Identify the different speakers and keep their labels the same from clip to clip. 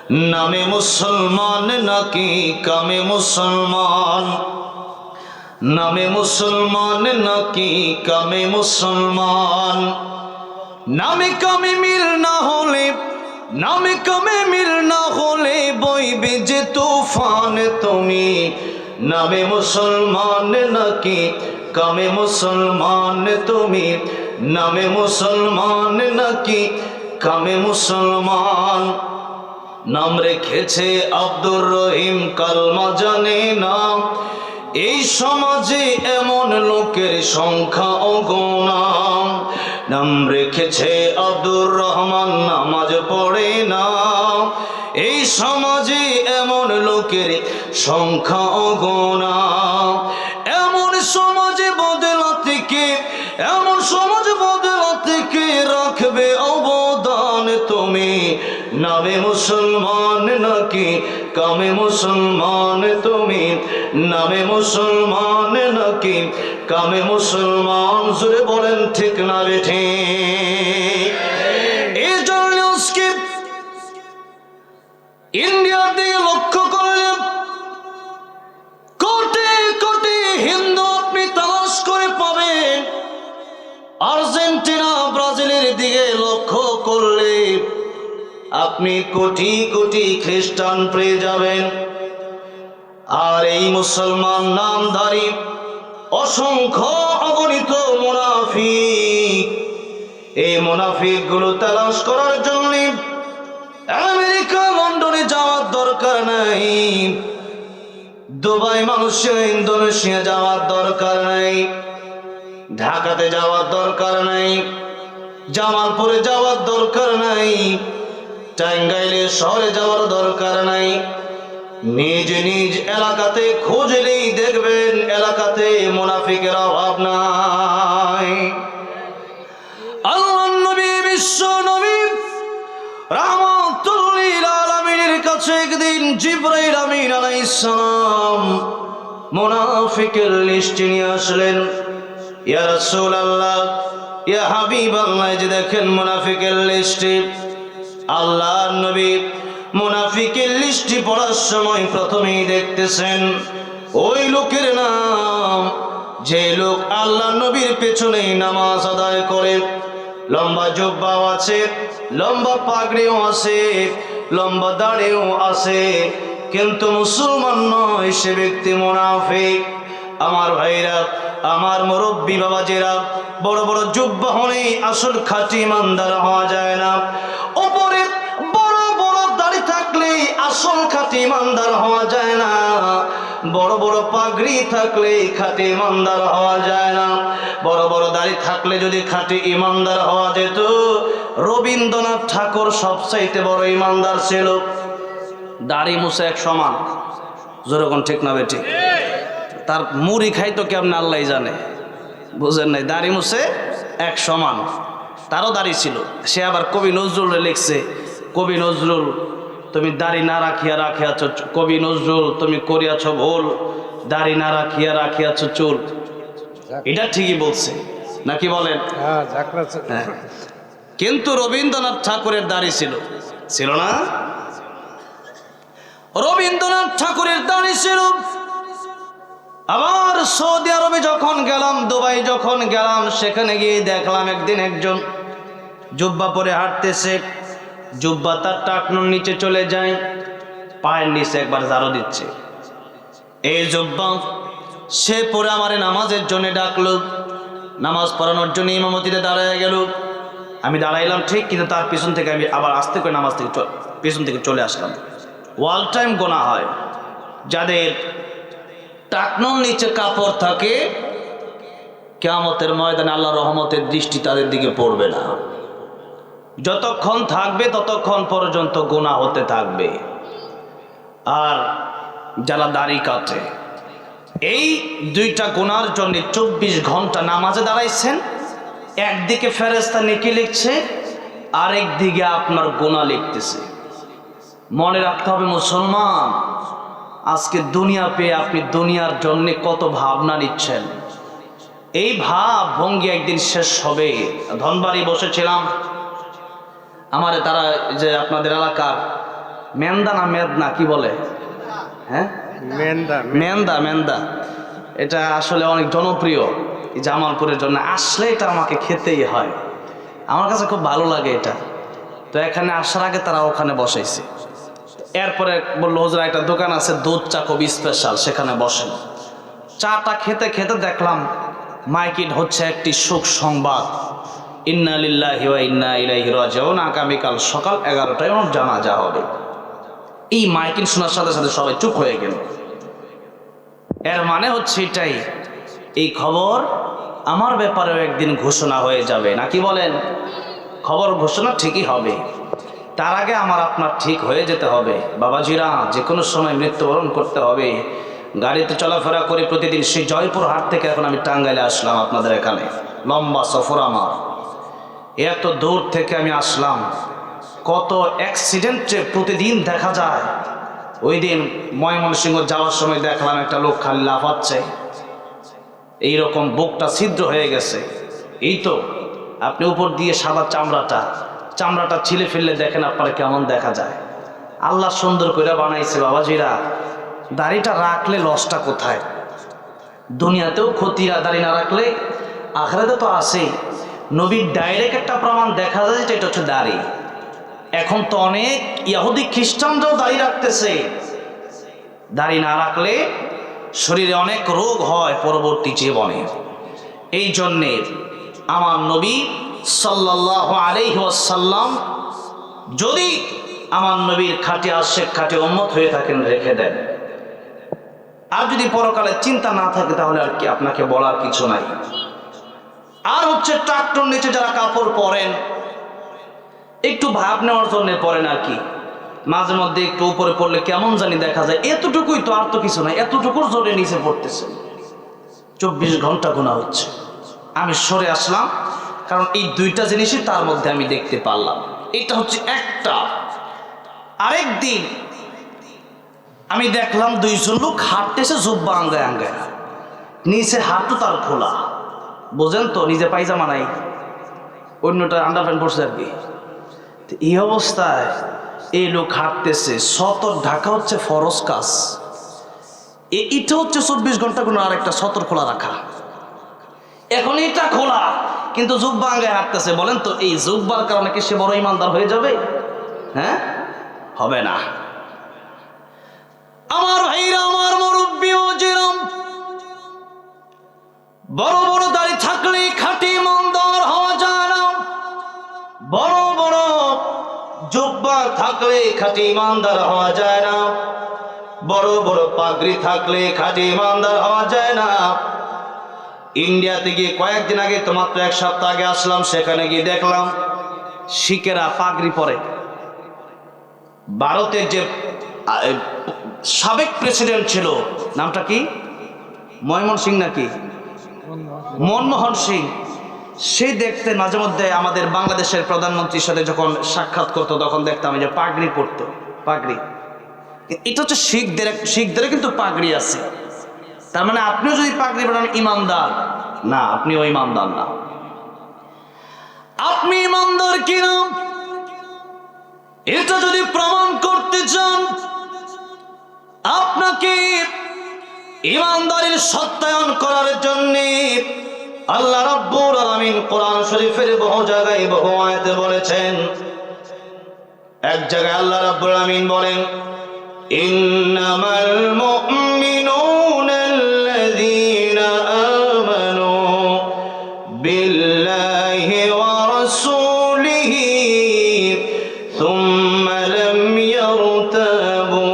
Speaker 1: নামে মুসলমান নাকি কামে মুসলমান, নামে মুসলমান নাকি কামে মুসলমান। নামে কামে মিল না হলে, নামে কামে মিল না হলে বইবে যে তুফান। তুমি নামে মুসলমান নাকি কামে মুসলমান, তুমি নামে মুসলমান নাকি কামে মুসলমান। নাম রেখেছে আব্দুর রহিম, কালমা জানে না। এই সমাজে এমন লোকের সংখ্যা অগণা। নাম রেখেছে আব্দুর রহমান, নামাজ পড়ে না। এই সমাজে এমন লোকের সংখ্যা অগণা। এমন সমাজে বদলাতে কে, এমন সমাজ বদলাতে কে রাখবে অবদান। তুমি নামে মুসলমান নাকি কামে মুসলমান, তুমি নামে মুসলমান নাকি কামে মুসলমান। জোরে বলেন ঠিক না বেঠে? এই জন্য ইন্ডিয়ার দিকে লক্ষ্য করলে কোটি কোটি হিন্দু আপনি তালাশ করে পাবেন। আর্জেন্টিনা ব্রাজিলের দিকে লক্ষ্য করলে আপনি কোটি কোটি খ্রিস্টান পেয়ে যাবেন। আর এই মুসলমান নামধারী অসংখ্য অগণিত মুনাফিক, এই মুনাফিক গুলো তালাশ করার জন্য আমেরিকা লন্ডনে যাওয়ার দরকার নাই, দুবাই মালয়েশিয়া ইন্দোনেশিয়া যাওয়ার দরকার নাই, ঢাকাতে যাওয়ার দরকার নাই, জামালপুরে যাওয়ার দরকার নাই, টাঙ্গাইলে শহরে যাওয়ার দরকার নাই। নিজ নিজ এলাকাতে খুঁজলেই দেখবেন এলাকাতে মুনাফিকের অভাব নাই। আল্লাহর নবী, বিশ্ব নবী রাহমাতুল লিল আলামিনের কাছে একদিন জিবরাইল আমিন আলাইহিস সালাম মুনাফিকের লিস্ট নিয়ে আসলেন। ইয়া রাসূলুল্লাহ, ইয়া হাবিবাল্লাহ, যে দেখেন মুনাফিকের লিস্টে। আল্লাহর নবী মুনাফিকের লিস্টটি পড়ার সময় প্রথমেই দেখতেছেন ওই লোকের নাম, যে লোক আল্লাহ নবীর পেছনেই নামাজ আদায় করে, লম্বা জুব্বাও আছে, লম্বা পাগড়িও আছে, লম্বা দাড়িও আছে, কিন্তু মুসলমান নয়, সে ব্যক্তি মুনাফিক। আমার ভাইরা, আমার মুরব্বী বাবাজিরা, বড় বড় জুব্বা হলেই আসল খাঁটি ইমানদার হওয়া যায় না। ওপরে বড় বড় দাড়ি থাকলেই আসল খাঁটি ইমানদার হওয়া যায় না। বড় বড় পাগড়ি থাকলে খাঁটি ইমানদার হওয়া যায় না। বড় বড় দাড়ি থাকলে যদি খাঁটি ইমানদার হওয়া যেত, রবীন্দ্রনাথ ঠাকুর সবচাইতে বড় ইমানদার ছিল। দাড়ি মুছে এক সমান, যেরকম ঠিক না বেটি? তার মুড়ি খাইতো কেমন আল্লাহ জানে, বুঝেন নাই? দাড়ি মুছে এক সমান, তারও দাড়ি ছিল। সে আবার কবি নজরুল লিখছে, কবি নজরুল তুমি দাড়ি না রাখিয়া রাখিয়াছ, কবি নজরুল তুমি করিয়াছ ভুল, দাড়ি না রাখিয়া রাখিয়াছ চুল। এটা ঠিকই বলছে নাকি বলেন? হ্যাঁ, কিন্তু রবীন্দ্রনাথ ঠাকুরের দাড়ি ছিল, ছিল না? রবীন্দ্রনাথ ঠাকুরের দাড়ি ছিল। আবার সৌদি আরবে যখন গেলাম, দুবাই যখন গেলাম, সেখানে গিয়ে দেখলাম একদিন একজন জুব্বা পরে হাঁটতেছে, জুব্বা তার টাকনুর নিচে চলে যায়, পায়ের নিচে একবার ঝাড়ু দিচ্ছে। এই জুব্বা সে পরে আমারে নামাজের জন্য ডাকলো, নামাজ পড়ানোর জন্য ইমামতিতে দাঁড়ায় গেল। আমি দাঁড়াইলাম ঠিক, কিন্তু তার পিছন থেকে আমি আবার আস্তে করে নামাজ থেকে পিছন থেকে চলে আসলাম। ওয়াল টাইম গোনা হয়, যাদের টাকনুর নিচে কাপড় থাকে, কিয়ামতের ময়দানে আল্লাহর রহমতের দৃষ্টি তাদের দিকে পড়বে না। যতক্ষণ থাকবে ততক্ষণ পর্যন্ত গুনাহ হতে থাকবে। আর যারা দাড়ি কাটে, এই দুইটা গুনার জন্য 24 ঘন্টা নামাজে দাঁড়াইছেন, একদিকে ফেরেশতা নেকি লিখছে, আরেক দিকে আপনার গুনাহ লিখতেছে। মনে রাখতে হবে মুসলমান, আজকে দুনিয়া পেয়ে আপনি দুনিয়ার জন্য কত ভাবনা নিচ্ছেন। এই ভাব ভঙ্গি একদিন শেষ হবে। ধনবাড়ি বসেছিলাম, আমারে তারা যে আপনাদের এলাকার মেন্দা না মেদনা কি বলে? হ্যাঁ,
Speaker 2: মেন্দা।
Speaker 1: মেন্দা। মেন্দা এটা আসলে অনেক জনপ্রিয় এই জামালপুরের জন্য। আসলে এটা আমাকে খেতেই হয়, আমার কাছে খুব ভালো লাগে এটা। তো এখানে আসার আগে তারা ওখানে বসাইছে। এরপরে বললো হুজুর একটা দোকান আছে দুধ চা খুব স্পেশাল, সেখানে বসেন। চাটা খেতে খেতে দেখলাম মাইকিট হচ্ছে একটি শোক সংবাদ, ইন্না লিল্লাহি ওয়া ইন্না ইলাইহি রাজিউন, আগামীকাল সকাল 11টায় ওর জানাজা হবে। এই মাইকিং শোনার সাথে সাথে সবাই চুপ হয়ে গেল। এর মানে হচ্ছে এটাই, এই খবর আমার ব্যাপারেও একদিন ঘোষণা হয়ে যাবে, নাকি বলেন? খবর ঘোষণা ঠিকই হবে, তার আগে আমার আপনার ঠিক হয়ে যেতে হবে। বাবাজিরা, যে কোনো সময় মৃত্যুবরণ করতে হবে। গাড়িতে চলাফেরা করি প্রতিদিন, সেই জয়পুর হাট থেকে এখন আমি টাঙ্গাইলে আসলাম আপনাদের এখানে, লম্বা সফর আমার। এত দূর থেকে আমি আসলাম, কত অ্যাক্সিডেন্টে প্রতিদিন দেখা যায়। ওই দিন ময়মনসিংহ যাওয়ার সময় দেখলাম একটা লোক খালি লাফাচ্ছে, এইরকম বুকটা ছিদ্র হয়ে গেছে। এই তো আপনি উপর দিয়ে সাদা চামড়াটা ছিলে ফেললে দেখেন আপনারা কেমন দেখা যায়। আল্লাহ সুন্দর করে বানাইছে বাবাজিরা। দাড়িটা রাখলে লসটা কোথায়? দুনিয়াতেও ক্ষতি, দাড়ি না রাখলে আখিরাতে তো আছেই। নবীর ডাইরেক্ট একটা প্রমাণ দেখা যায়, যেটা এটা হচ্ছে দাড়ি। এখন তো অনেক ইহুদি খ্রিস্টানরাও দাড়ি রাখতেছে। দাড়ি না রাখলে শরীরে অনেক রোগ হয় পরবর্তী জীবনে। এই জন্যে আমার নবী সাল্লাল্লাহু আলাইহি ওয়াসাল্লাম যদি আমার নবীর খাঁটি আশিক খাঁটি উম্মত হয়ে থাকেন রেখে দেন। আর যদি পরকালে চিন্তা না থাকে তাহলে আর কি আপনাকে বলার কিছু নাই। আর হচ্ছে ট্রাক্টর নিচে যারা কাপড় পরেন, একটু ভাব নেওয়ার জন্য পরেন আর কি, মাঝে মধ্যে একটু উপরে পড়লে কেমন জানি দেখা যায়। এতটুকুই তো, আর তো কিছু নাই। এতটুকুর জোরে নিচে পড়তেছে, 24 ঘন্টা গোনা হচ্ছে। আমি সরে আসলাম, কারণ এই দুইটা জিনিসই তার মধ্যে আমি দেখতে পারলাম। এটা হচ্ছে একটা। আরেক দিন আমি দেখলাম দুইজন লোক হাঁটতেছে জুব্বা আঙ্গায় আঙ্গায়, নিচে হাঁটু তার খোলা, বোঝেন তো, নিজে পায়জামা নাই, অন্যটা আন্ডারপ্যান্ট পরছে আর কি। এই অবস্থায় এই লোক হাঁটতেছে, সতর ঢাকা হচ্ছে ফরজ কাজ। এটা হচ্ছে 24 ঘন্টা কোনো আরেকটা সতর খোলা রাখা। এখন এটা খোলা কিন্তু জুব্বা আঙ্গায় হাঁটতেছে। বলেন তো, এই জুব্বার কারণে কি সে বড় ইমানদার হয়ে যাবে? হ্যাঁ, হবে না। আমার ভাইরা, আমার মুরব্বী ও জিরাম, বড় বড় দাড়ি থাকলে খাঁটি ইমানদার হওয়া যায় না। বড় বড় জুব্বা থাকলে খাঁটি ইমানদার হওয়া যায় না। বড় বড় পাগড়ি থাকলে খাঁটি ইমানদার হওয়া যায় না। ইন্ডিয়াতে গিয়ে কয়েকদিন আগে, তো মাত্র 1 সপ্তাহ আগে আসলাম, সেখানে গিয়ে দেখলাম শিখেরা পাগড়ি পরে। ভারতের যে সাবেক প্রেসিডেন্ট ছিল, নামটা কি, মনমোহন সিং নাকি, মনমোহন সিং, সে দেখতে মাঝে মধ্যে আমাদের বাংলাদেশের প্রধানমন্ত্রীর সাথে যখন সাক্ষাৎ করতো তখন দেখতাম যে পাগড়ি পরতো। পাগড়ি, এটা হচ্ছে শিখদের কিন্তু পাগড়ি আছে। তার মানে আপনিও যদি পাগড়ি পরেন ইমানদার না, আপনিও ইমানদার না। আপনি ইমানদার কিনা এটা যদি প্রমাণ করতে চান, আপনাকে ইমানদারির সত্যায়ন করার জন্য আল্লাহ রাব্বুল আলামিন কোরআন শরীফের বহু জায়গায় বহু আয়াতে বলেছেন। এক জায়গায় আল্লাহ রাব্বুল আলামিন বলেন, ইন্নামাল মুমিনুনা আল্লাযীনা আমানু বিল্লাহি ওয়া রাসূলিহি সুম্মা লাম ইয়ারতাবু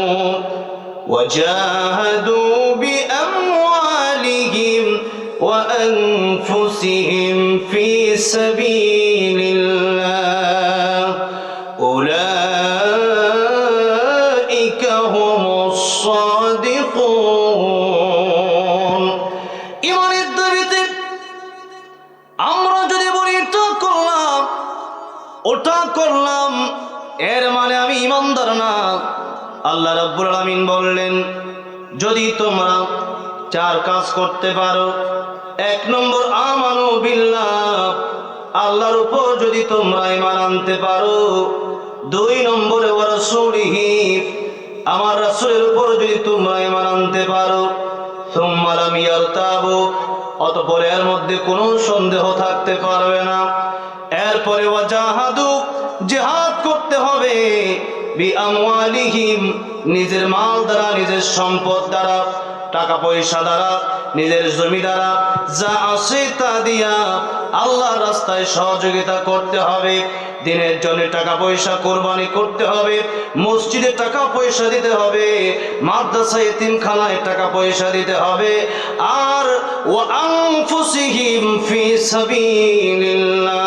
Speaker 1: ওয়া জাহাদু বিআমওয়ালিহিম ওয়া আনফুসিহিম ফি সাবিলিল্লাহ উলাইকা হুমুস সাদিকুন। ঈমানের দাবিতে আমরা যদি বলি এটা করলাম ওটা করলাম, এর মানে আমি ইমানদার না। আল্লাহ রাব্বুল আলামিন বললেন, যদি তোমরা 4 কাজ করতে পারো, 1 নম্বর আমানু বিল্লাহ, আল্লাহর উপর যদি তোমরা ঈমান আনতে পারো, দুই নম্বরে ওয়া রাসূলিহি, আমার রাসূলের উপর যদি তোমরা ঈমান আনতে পারো, সুম্মা লাম ইয়ারতাবু, অতঃপর এর মধ্যে কোনো সন্দেহ থাকতে পারবে না। এরপরে ওয়া জাহাদু, জিহাদ করতে হবে, বিআমওয়ালিহিম, নিজের মাল দ্বারা, নিজের সম্পদ দ্বারা, টাকা পয়সা দ্বারা, নিজের জমি দ্বারা, যা আছে তা দিয়া আল্লাহর রাস্তায় সহযোগিতা করতে হবে। দিনের জন্য টাকা পয়সা কোরবানি করতে হবে, মসজিদে টাকা পয়সা দিতে হবে, মাদ্রাসায় এতিমখানায় টাকা পয়সা দিতে হবে। আর ওয়া আনফুসিহিম ফি সাবিলিল্লাহ,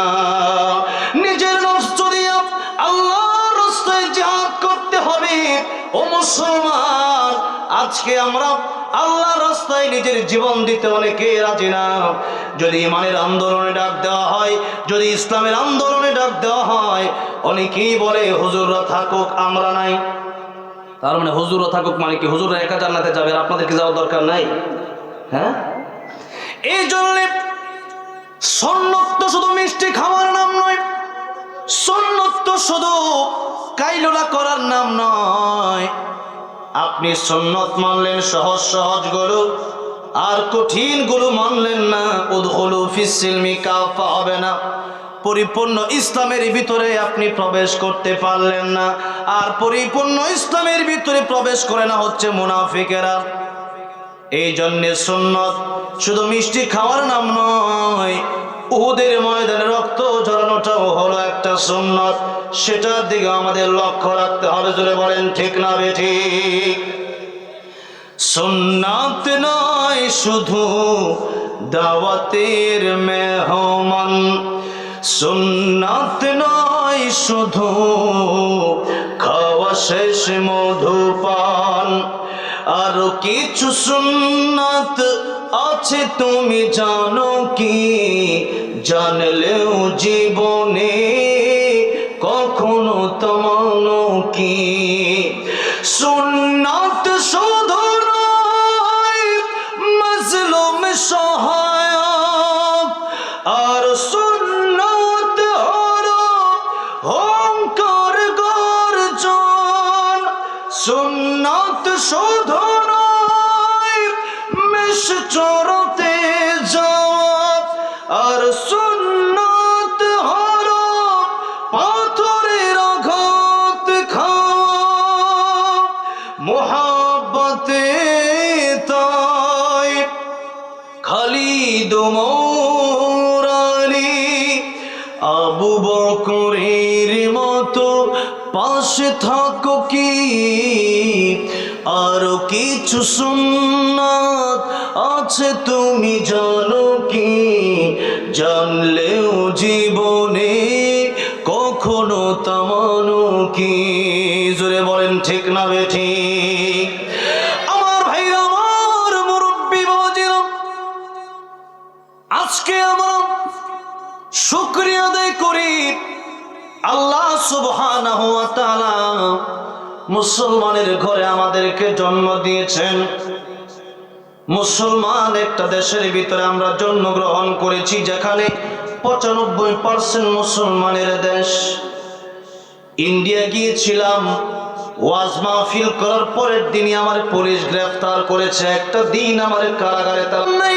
Speaker 1: নিজের নফস দিয়া আল্লাহর রাস্তায় জিহাদ করতে হবে। ও মুসলমান, আজকে আমরা আল্লাহর রাস্তায় নিজের জীবন দিতে অনেকে রাজি না। যদি ইমানের আন্দোলনে ডাক দেওয়া হয়, যদি ইসলামের আন্দোলনে ডাক দেওয়া হয়, অনেকেই বলে হুজুররা থাকুক, আমরা নাই। তার মানে হুজুররা থাকুক মানে কি হুজুররা একা জান্নাতে যাবে, আর আপনাদের কি যাওয়ার দরকার নাই? হ্যাঁ, এই জন্য সুন্নত তো শুধু মিষ্টি খাওয়ার নাম নয়, সুন্নত তো শুধু কাইলোলা করার নাম নয়। আপনি সুন্নত মানলেন সহজ সহজ গুলো, আর কঠিন গুলো মানলেন না। উদখুলু ফিস সিলমি কাফা হবে না, পরিপূর্ণ ইসলামের ভিতরে আপনি প্রবেশ করতে পারলেন না। আর পরিপূর্ণ ইসলামের ভিতরে প্রবেশ করে না হচ্ছে মুনাফিকেরা। এই জন্যে সুন্নত শুধু মিষ্টি খাওয়ার নাম নয়, উহুদের ময়দানে রক্ত ঝরানোটাও হলো একটা সুন্নত। সেটার দিকে আমাদের লক্ষ্য রাখতে হবে। জোরে বলেন ঠিক না বেঠিক? সুন্নাত নয় শুধু দাওয়াতের মেহমান, সুন্নাত নয় শুধু খাওয়া শেষ মধুপান, আরো কিছু সুন্নাত আছে তুমি জানো কি? জানলেও জীবনে কখনো তমানো কি? সুন্নাত শুধু নয় মাজলুম সহায়ক, আর সুন্নাত হলো হংকার গর্জন। সুন্নাত শুধু নয় মেষ চড়তে যাওয়া, আর সুন্নাত হলো পাথরের আঘাত খাওয়া। মুহাব্বতে তাই খালিদ ওমর আলী আবু বকরের মতো পাশে থাকো কি? আরো কিছু সুন্নাত আছে তুমি জানো কি? জানলেও জীবনে কখনো তামানো কি? জোরে বলেন ঠিক না বেঠিক? আমার ভাইরা, আমার মুরব্বী বাবাজিরা, আজকে আমরা শুকরিয়া আদায় করি আল্লাহ সুবহানাহু ওয়া তাআলা মুসলমানের ঘরে আমাদেরকে জন্ম দিয়েছেন। মুসলমান একটা দেশের ভিতরে আমরা জন্মগ্রহণ করেছি যেখানে 95% মুসলমানের দেশ। ইন্ডিয়া গিয়েছিলাম, ওয়াজ মাহফিল করার পরের দিনই আমার পুলিশ গ্রেফতার করেছে। একটা দিন আমার কারাগারে তার নাই।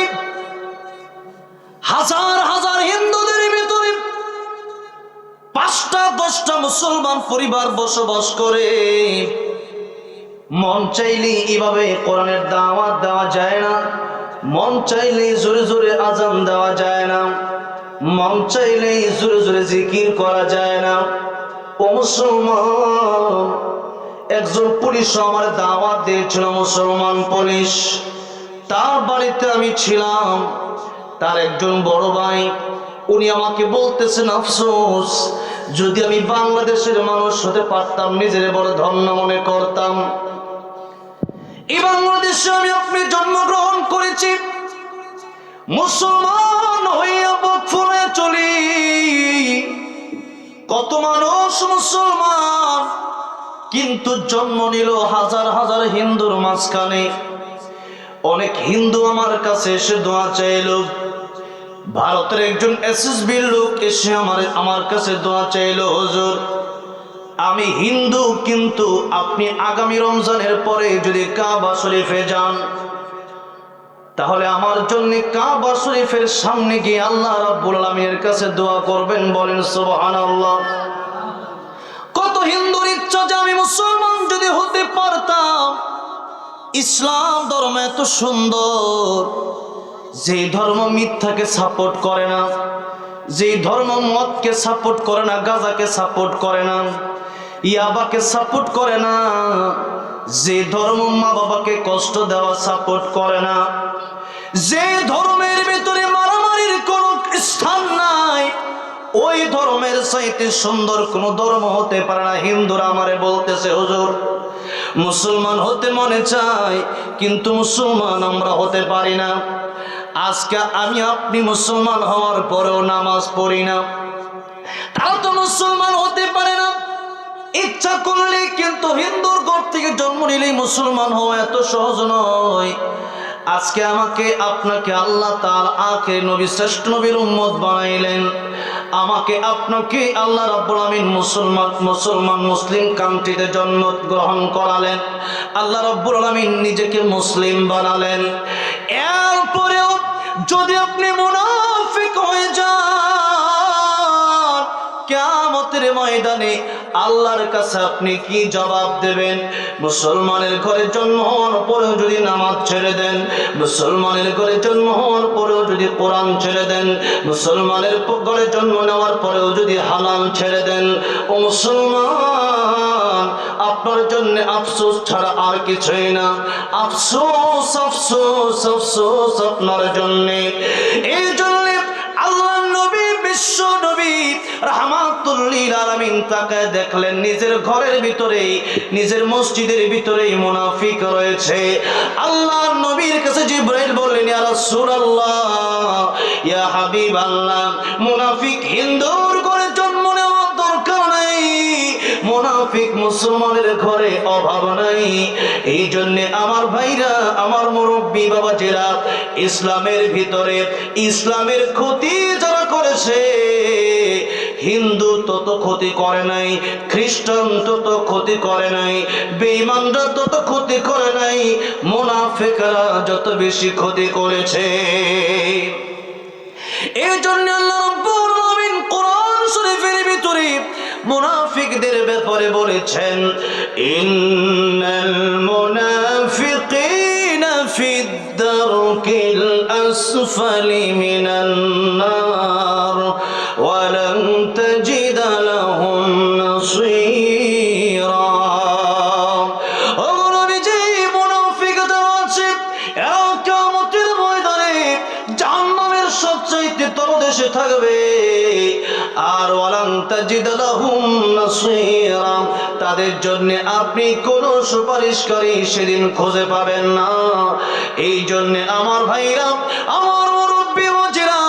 Speaker 1: হাজার হাজার হিন্দুদের ভিতরে 5টা-10টা মুসলমান পরিবার বসবাস করে। মন চাইলে এভাবে কোরআনের দাওয়াত দেওয়া যায় না, মন চাইলে জোরে জোরে আজান দেওয়া যায় না, মন চাইলে জোরে জোরে জিকির করা যায় না। ও মুসলমান, একজন পুলিশ আমার দাওয়াত দিয়েছিল, মুসলমান পুলিশ। তার বাড়িতে আমি ছিলাম। তার একজন বড় ভাই, উনি আমাকে বলতেছেন, আফসোস যদি আমি বাংলাদেশের মানুষ হতে পারতাম, নিজের বড় ধন্য মনে করতাম। এই বাংলাদেশে আমি আপনি জন্মগ্রহণ করেছি, মুসলমান হইয়া বুক ফুলে চলি। কত মানুষ মুসলমান, কিন্তু জন্ম নিল হাজার হাজার হিন্দুর মাঝখানে। অনেক হিন্দু আমার কাছে এসে দোয়া চাইল। ভারতের একজন এসএসবির লোক এসে আমার কাছে দোয়া চাইল, হুজুর আমি হিন্দু, কিন্তু আপনি আগামী রমজানের পরে যদি কাবা শরীফে যান, তাহলে আমার জন্য কাবা শরীফের সামনে গিয়ে আল্লাহ রাব্বুল আলামিনের কাছে দোয়া করবেন। বলেন সুবহানাল্লাহ। কত হিন্দুর ইচ্ছা যে আমি মুসলমান যদি হতে পারতাম। ইসলাম ধর্ম এত সুন্দর, যে ধর্ম মিথ্যাকে সাপোর্ট করে না, যে ধর্ম মদকে সাপোর্ট করে না, গাঁজাকে সাপোর্ট করে না, ইয়াবাকে সাপোর্ট করে না, যে ধর্ম মা বাবাকে কষ্ট দেওয়া সাপোর্ট করে না, যে ধর্মের ভিতরে মারামারির কোনো স্থান নাই, ওই ধর্মের চাইতে সুন্দর কোন ধর্ম হতে পারে না। হিন্দুরা আমারে বলতেছে, হুজুর মুসলমান হতে মনে চায়, কিন্তু মুসলমান আমরা হতে পারি না। আজকে আমি আপনি মুসলমান হওয়ার পরেও নামাজ পড়ি না, তাও তো মুসলমান হতে পারে না। ইচ্ছা করলে কিন্তু হিন্দুর ঘর থেকে জন্ম নিলেই মুসলমান হওয়া এত সহজ নয়। আজকে আমাকে আপনাকে আল্লাহ তাআলা আখির নবী, শ্রেষ্ঠ নবীর উম্মত বানাইলেন। আমাকে আপনাকে আল্লাহ রাব্বুল আমিন মুসলমান মুসলিম কান্ট্রিতে জন্ম গ্রহণ করালেন। আল্লাহ রাব্বুল আমিন নিজেকে মুসলিম বানালেন। এরপরেও যদি আপনি মুনাফিক হয়ে যান, কিয়ামতের ময়দানে আল্লাহর কাছে আপনি কি জবাব দেবেন? মুসলমানের ঘরে জন্ম হওয়ার পরেও যদি নামাজ ছেড়ে দেন, মুসলমানের ঘরে জন্ম হওয়ার পরেও যদি কোরআন ছেড়ে দেন, মুসলমানের ঘরে জন্ম নেওয়ার পরেও যদি হালাল ছেড়ে দেন, ও মুসলমান, আপনার জন্য আফসোস ছাড়া আর কিছুই না। আফসোস আফসোস আফসোস আপনার জন্য। এই জন্য আল্লাহ নবী, বিশ্ব নবী রাহমাতুল লিল আলামিন তাকায় দেখলেন নিজের ঘরের ভিতরে, নিজের মসজিদের ভিতরেই মুনাফিক রয়েছে। আল্লাহর নবীর কাছে জিবরাইল বললেন, ইয়া রাসূলুল্লাহ, ইয়া হাবিবাল্লাহ, মুনাফিক হিন্দুর ঘরে জন্ম নেওয়ার দরকার নাই, মুনাফিক মুসলমানের ঘরে অভাব নাই। এই জন্য আমার ভাইরা, আমার মুরব্বী বাবাজিরা, ইসলামের ভিতরে ইসলামের ক্ষতি যারা করেছে, হিন্দু তত ক্ষতি করে নাই, খ্রিস্টান তত ক্ষতি করে নাই, বেঈমানরা তত ক্ষতি করে নাই, মুনাফিকরা যত বেশি ক্ষতি করেছে। এই জন্য আল্লাহ রাব্বুল আমিন কোরআন শরীফের ভিতরে মুনাফিকদের ব্যাপারে বলেছেন, ইন্নাল মুনাফিকিনা ফিদ দারকিল আসফালি মিনান নার ওয়া লান তাজিদা লাহুম নাসীরা। ও নবীজি, মুনাফিকরা আছে এরা কিয়ামতের ময়দানে জাহান্নামের সবচাইতে তলদেশে থাকবে। আর ওয়ালান তাজিদ লাহুম নাসীরা, তাদের জন্য আপনি কোনো সুপারিশকারী সেদিন খুঁজে পাবেন না। এই জন্য আমার ভাইরা, আমার মুরব্বী বাবাজিরা,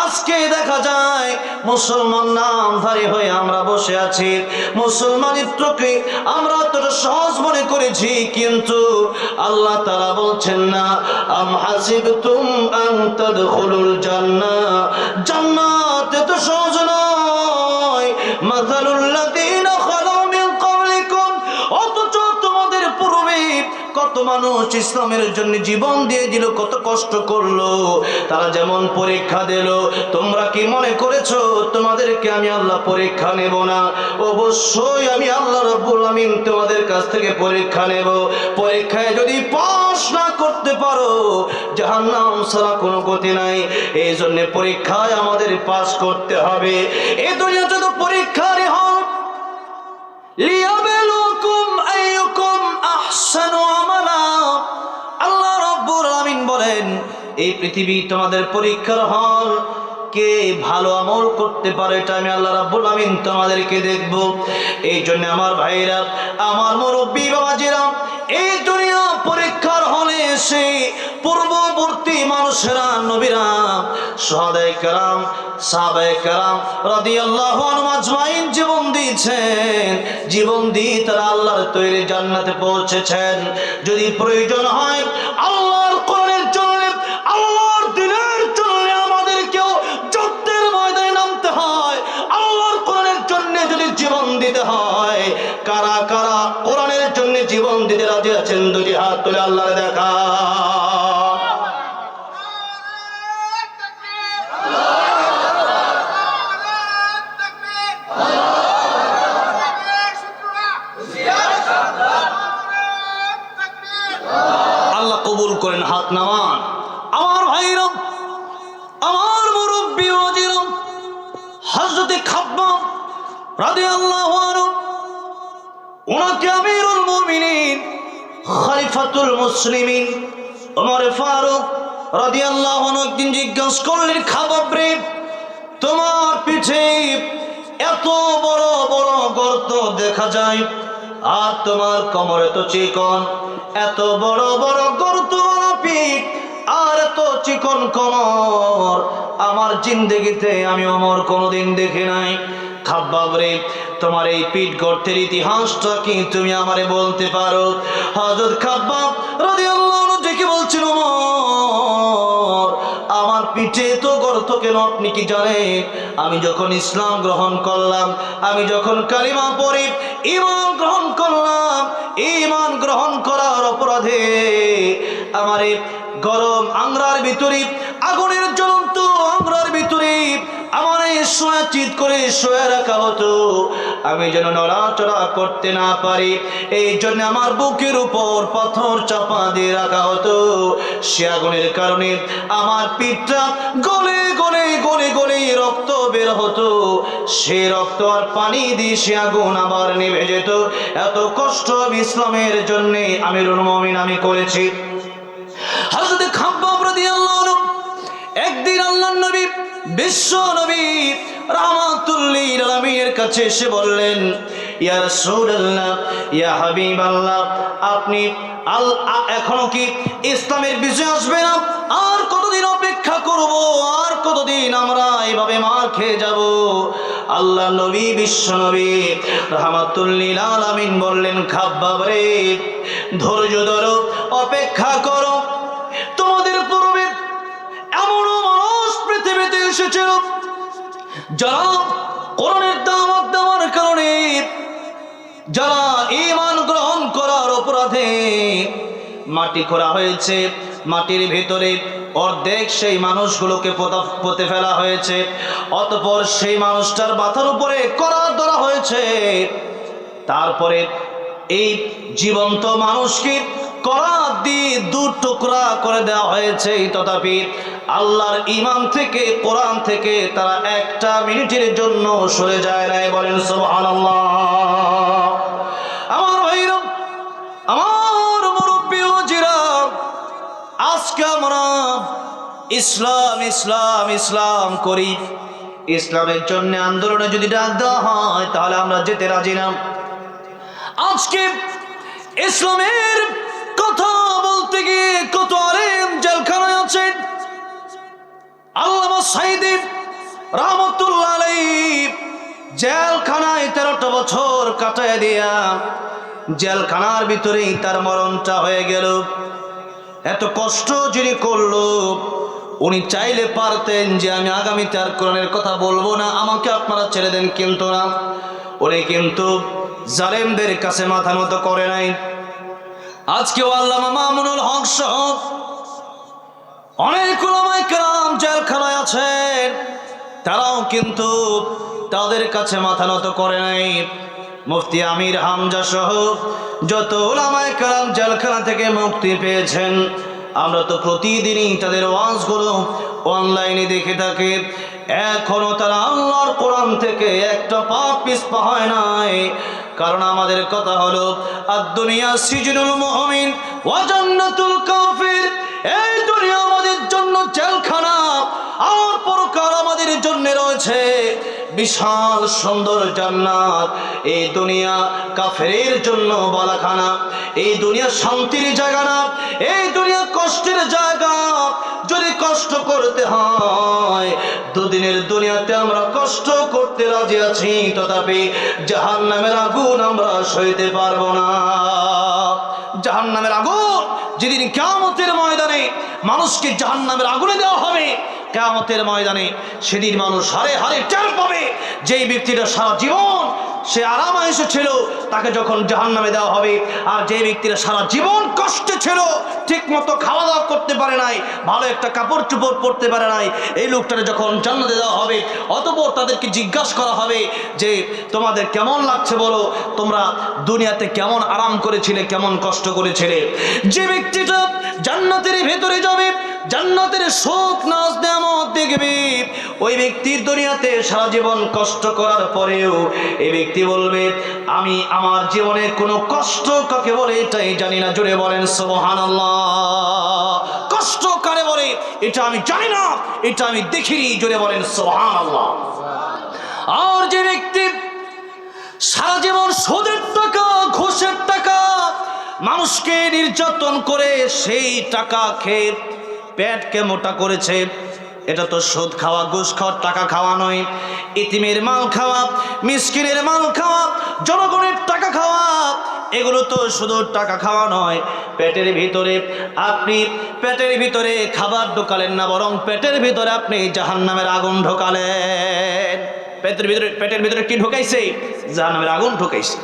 Speaker 1: আজকে দেখা যায় মুসলমান নামধারী হয়ে আমরা বসে আছি, মুসলমানিত্বকে আমরা এতটা সহজ মনে করেছি, কিন্তু আল্লাহ তাআলা বলছেন না, আম হাসিবতুম আন তাদখুলুল জান্নাহ, জান্নাত এত সহজ নয়। মাসালুল লাযীনা খালাউ মিন ক্বাবলিকুম, অথচ তোমাদের পূর্বে কত মানুষ ইসলামের জন্য জীবন দিয়ে দিল, কত কষ্ট করলো, তারা যেমন পরীক্ষা দিল, তোমরা কি মনে করেছো তোমাদেরকে আমি আল্লাহ পরীক্ষা নেব না? অবশ্যই আমি আল্লাহ রাব্বুল আমিন তোমাদের কাছ থেকে পরীক্ষা নেব। পরীক্ষায় যদি পাস না করতে পারো, জাহান্নাম ছাড়া কোনো গতি নাই। এই জন্য পরীক্ষায় আমাদের পাস করতে হবে। এই দুনিয়াতে তো পরীক্ষারই হল, লিয়াবলুকুম আইয়ুকুম আহসানু আমালা। আল্লাহ রাব্বুল আমিন বলেন, এই পৃথিবী তোমাদের পরীক্ষার হল, কে ভালো আমল করতে পারে এটা আমি আল্লাহ রাব্বুল আমিন তোমাদেরকে দেখব। এই জন্য আমার ভাইরা, আমার মুরব্বী বাবাজিরা, এই দুনিয়া পরীক্ষার হলে এসে পূর্ববর্তী মানুষেরা, নবীরা, সুহাদায়ে কেরাম, সাহাবায়ে কেরাম রাদিয়াল্লাহু আনহুম আজমাইন জীবন দিয়েছেন, জীবন দিয়ে তারা আল্লাহর তৈরি জান্নাতে পৌঁছেছেন। যদি প্রয়োজন হয় আল্লাহর কোরআনের জন্য, আল্লাহর দ্বীনের জন্য আমাদেরকেও যুদ্ধের ময়দানে নামতে হয়, আল্লাহর কোরআনের জন্য যদি জীবন দিতে হয়, দিতে রাজি আছেন? দুটি হাত তুলে আল্লাহরে দেখা। আল্লাহ কবুল করেন, হাত নামান। আমার ভাইরা, আমার মুরব্বী ওয়াজিরা, হযরতে খাব্বাব রাদিয়াল্লাহু আনহু, ওনাকে আমিরুল মুমিনিন খলিফাতুল মুসলিমিন ওমর ফারুক রাদিয়াল্লাহু আনহু একদিন জিজ্ঞাসা করলেন, খাব্বাব রে, তোমার পিঠে এত বড় বড় গর্ত দেখা যায়, আর তোমার কোমরে তো চিকন, এত বড় বড় গর্ত পিঠ আর এত চিকন কোমর, আমার জিন্দেগিতে আমি ওমর কোনোদিন দেখি নাই। খাব্বাব রে, তোমার এই পিঠ গর্তের ইতিহাসটা কি তুমি আমারে বলতে পারো? হযরত খাব্বাব রাদিয়াল্লাহু আনহু ডেকে বলছেন, ওমর, আমার পিঠে তো গর্ত কেন আপনি কি জানেন? আমি যখন ইসলাম গ্রহণ করলাম, আমি যখন কালিমা পড়ি ঈমান গ্রহণ করলাম, ঈমান গ্রহণ করার অপরাধে আমার এই গরম আংরার ভিতরে, আগুনের জ্বলন্ত আংরার ভিতরে আমার এই শোয়া চিত করে শোয়া রাখা হতো, আমি যেন নড়াচড়া করতে না পারি, এই জন্য আমার বুকের উপর পাথর চাপা দিয়ে রাখা হতো। সে আগুনের কারণে আমার পিঠটা গলে গলে গলে গলে রক্ত বের হতো, সে রক্ত আর পানি দিয়ে সে আগুন আবার নিভে যেত। এত কষ্ট ইসলামের জন্য আমিরুল মুমিন আমি করেছি। হযরত খাব্বাব রাদিয়াল্লাহু আনহু একদিন আল্লাহর নবী, বিশ্ব নবী রাহমাতুল লিল আলামিনের কাছে এসে বললেন, ইয়া রাসূলুল্লাহ, ইয়া হাবিবাল্লাহ, আপনি এখনো কি ইসলামের বিজয় আসবে না? আর কতদিন অপেক্ষা করব? আর কতদিন আমরা এইভাবে মার খেয়ে যাব? আল্লাহ নবী, বিশ্ব নবী রাহমাতুল লিল আলামিন বললেন, খাব্বাব রে, ধৈর্য ধরো, অপেক্ষা করো। তোমাদের পূর্বে এমনও মানুষ পৃথিবীতে এসেছিল যারা কোরআনের দাওয়াত দেওয়ার কারণে, যারা ঈমান গ্রহণ করার অপরাধে মাটি খোঁড়া হয়েছে, মাটির ভিতরে অর্ধেক সেই মানুষগুলোকে পুঁতে ফেলা হয়েছে, অতঃপর সেই মানুষটার মাথার উপরে করাত ধরা হয়েছে, তারপরে এই জীবন্ত মানুষকে করাত দিয়ে দু টুকরা করে দেওয়া হয়েছে, তথাপি আল্লাহর ঈমান থেকে, কোরআন থেকে তারা একটা মিনিটের জন্য সরে যায় নাই। বলেন সুবহানাল্লাহ। আমার ভাইরা, আমার মুরব্বী ওয়াজিরা, আজকে আমরা ইসলাম ইসলাম ইসলাম করি, ইসলামের জন্য আন্দোলনে যদি ডাক দেওয়া হয় তাহলে আমরা যেতে রাজি না। আজকে ইসলামের কথা বলতে গিয়ে কত আলেম জেলখানায় আছেন। আল্লামা সাঈদী রাহমাতুল্লাহ আলাইহি জেলখানায় 13টা বছর কাটায় দিয়া জেলখানার ভিতরেই তার মরণটা হয়ে গেল। এত কষ্ট যিনি করলো, উনি চাইলে পারতেন যে আমি আগামীতে আর কোরআনের কথা বলবো না, আমাকে আপনারা ছেড়ে দেন, কিন্তু না, উনি কিন্তু জালেমদের কাছে মাথা নত করে নাই। আজকেও আল্লামা মামুনুল হক সহ অনেক উলামায়ে কেরাম জেলখানায় আছেন, তারাও কিন্তু তাদের কাছে মাথা নত করে নাই। মুফতি আমির হামজা সহ যত উলামায়ে কেরাম জেলখানা থেকে মুক্তি পেয়েছেন, আমরা তো প্রতিদিনই তাদের ওয়াজগুলো অনলাইনে দেখে থাকি। এখনো তারা আল্লাহর কোরআন থেকে একটা পা পিছপা হয় নাই। কারণ আমাদের কথা হলো, আদ-দুনিয়া সিজনুল মুমিন ওয়া জান্নাতুল কাফির। এই দুনিয়া আমাদের জন্য জেলখানা, আর পরকাল আমাদের জন্য রয়েছে বিশাল সুন্দর জান্নাত। এই দুনিয়া কাফেরের জন্য বালাখানা, এই দুনিয়া শান্তির জায়গা না, এই দুনিয়া কষ্টের জায়গা। যদি কষ্ট করতে হয়, দুদিনের দুনিয়াতে আমরা কষ্ট করতে রাজি আছি, তথাপি জাহান্নামের আগুন আমরা সইতে পারবো না। জাহান্নামের আগুন যেদিন কিয়ামতের ময়দানে মানুষকে জাহান্নামের আগুনে দেওয়া হবে, কিয়ামতের ময়দানে সেদিন মানুষ হারে হারে টের পাবে যে এই ব্যক্তিটা সারা জীবন সে আরাম আয়েশে ছিল, তাকে যখন জাহান্নামে দেওয়া হবে। আর যে ব্যক্তিরা সারা জীবন কষ্টে ছিল, ঠিক মতো খাওয়া দাওয়া করতে পারে নাই, ভালো একটা কাপড় চোপড় পরতে পারে নাই, এই লোকটাকে যখন জান্নাতে দেওয়া হবে, অতঃপর তাদেরকে জিজ্ঞাসা করা হবে যে তোমাদের কেমন লাগছে বলো, তোমরা দুনিয়াতে কেমন আরাম করেছিলে, কেমন কষ্ট করেছিলে। যে ব্যক্তিটা জান্নাতের ভেতরে যাবে, জান্নাতের সুখ নাজ নেয়ামত দেখবে, ওই ব্যক্তির দুনিয়াতে সারা জীবন কষ্ট করার পরেও এই ব্যক্তি বলবে আমি আমার জীবনে কোনো কষ্ট কাকে বলে এটাই জানি না। জোরে বলেন সুবহানাল্লাহ। কষ্ট কারে বলে এটা আমি জানি না, এটা আমি দেখিনি। জোরে বলেন সুবহানাল্লাহ। আর যে ব্যক্তি সারা জীবন সুদের টাকা, ঘুষের টাকা, মানুষকে নির্যাতন করে সেই টাকা খেয়ে পেটকে মোটা করেছে, এটা তো সুদ খাওয়া, ঘুষ খাওয়া, টাকা খাওয়া নয়। ইতিমের মাল খাওয়া, মিসকিনের মাল খাওয়া, জনগণের টাকা খাওয়া, এগুলো তো শুধু টাকা খাওয়া নয়। পেটের ভিতরে আপনি পেটের ভিতরে খাবার ঢোকালেন না, বরং পেটের ভিতরে আপনি জাহান্নামের আগুন ঢোকালেন। পেটের ভিতরে কি ঢোকাইছে? জাহান্নামের আগুন ঢোকাইছে।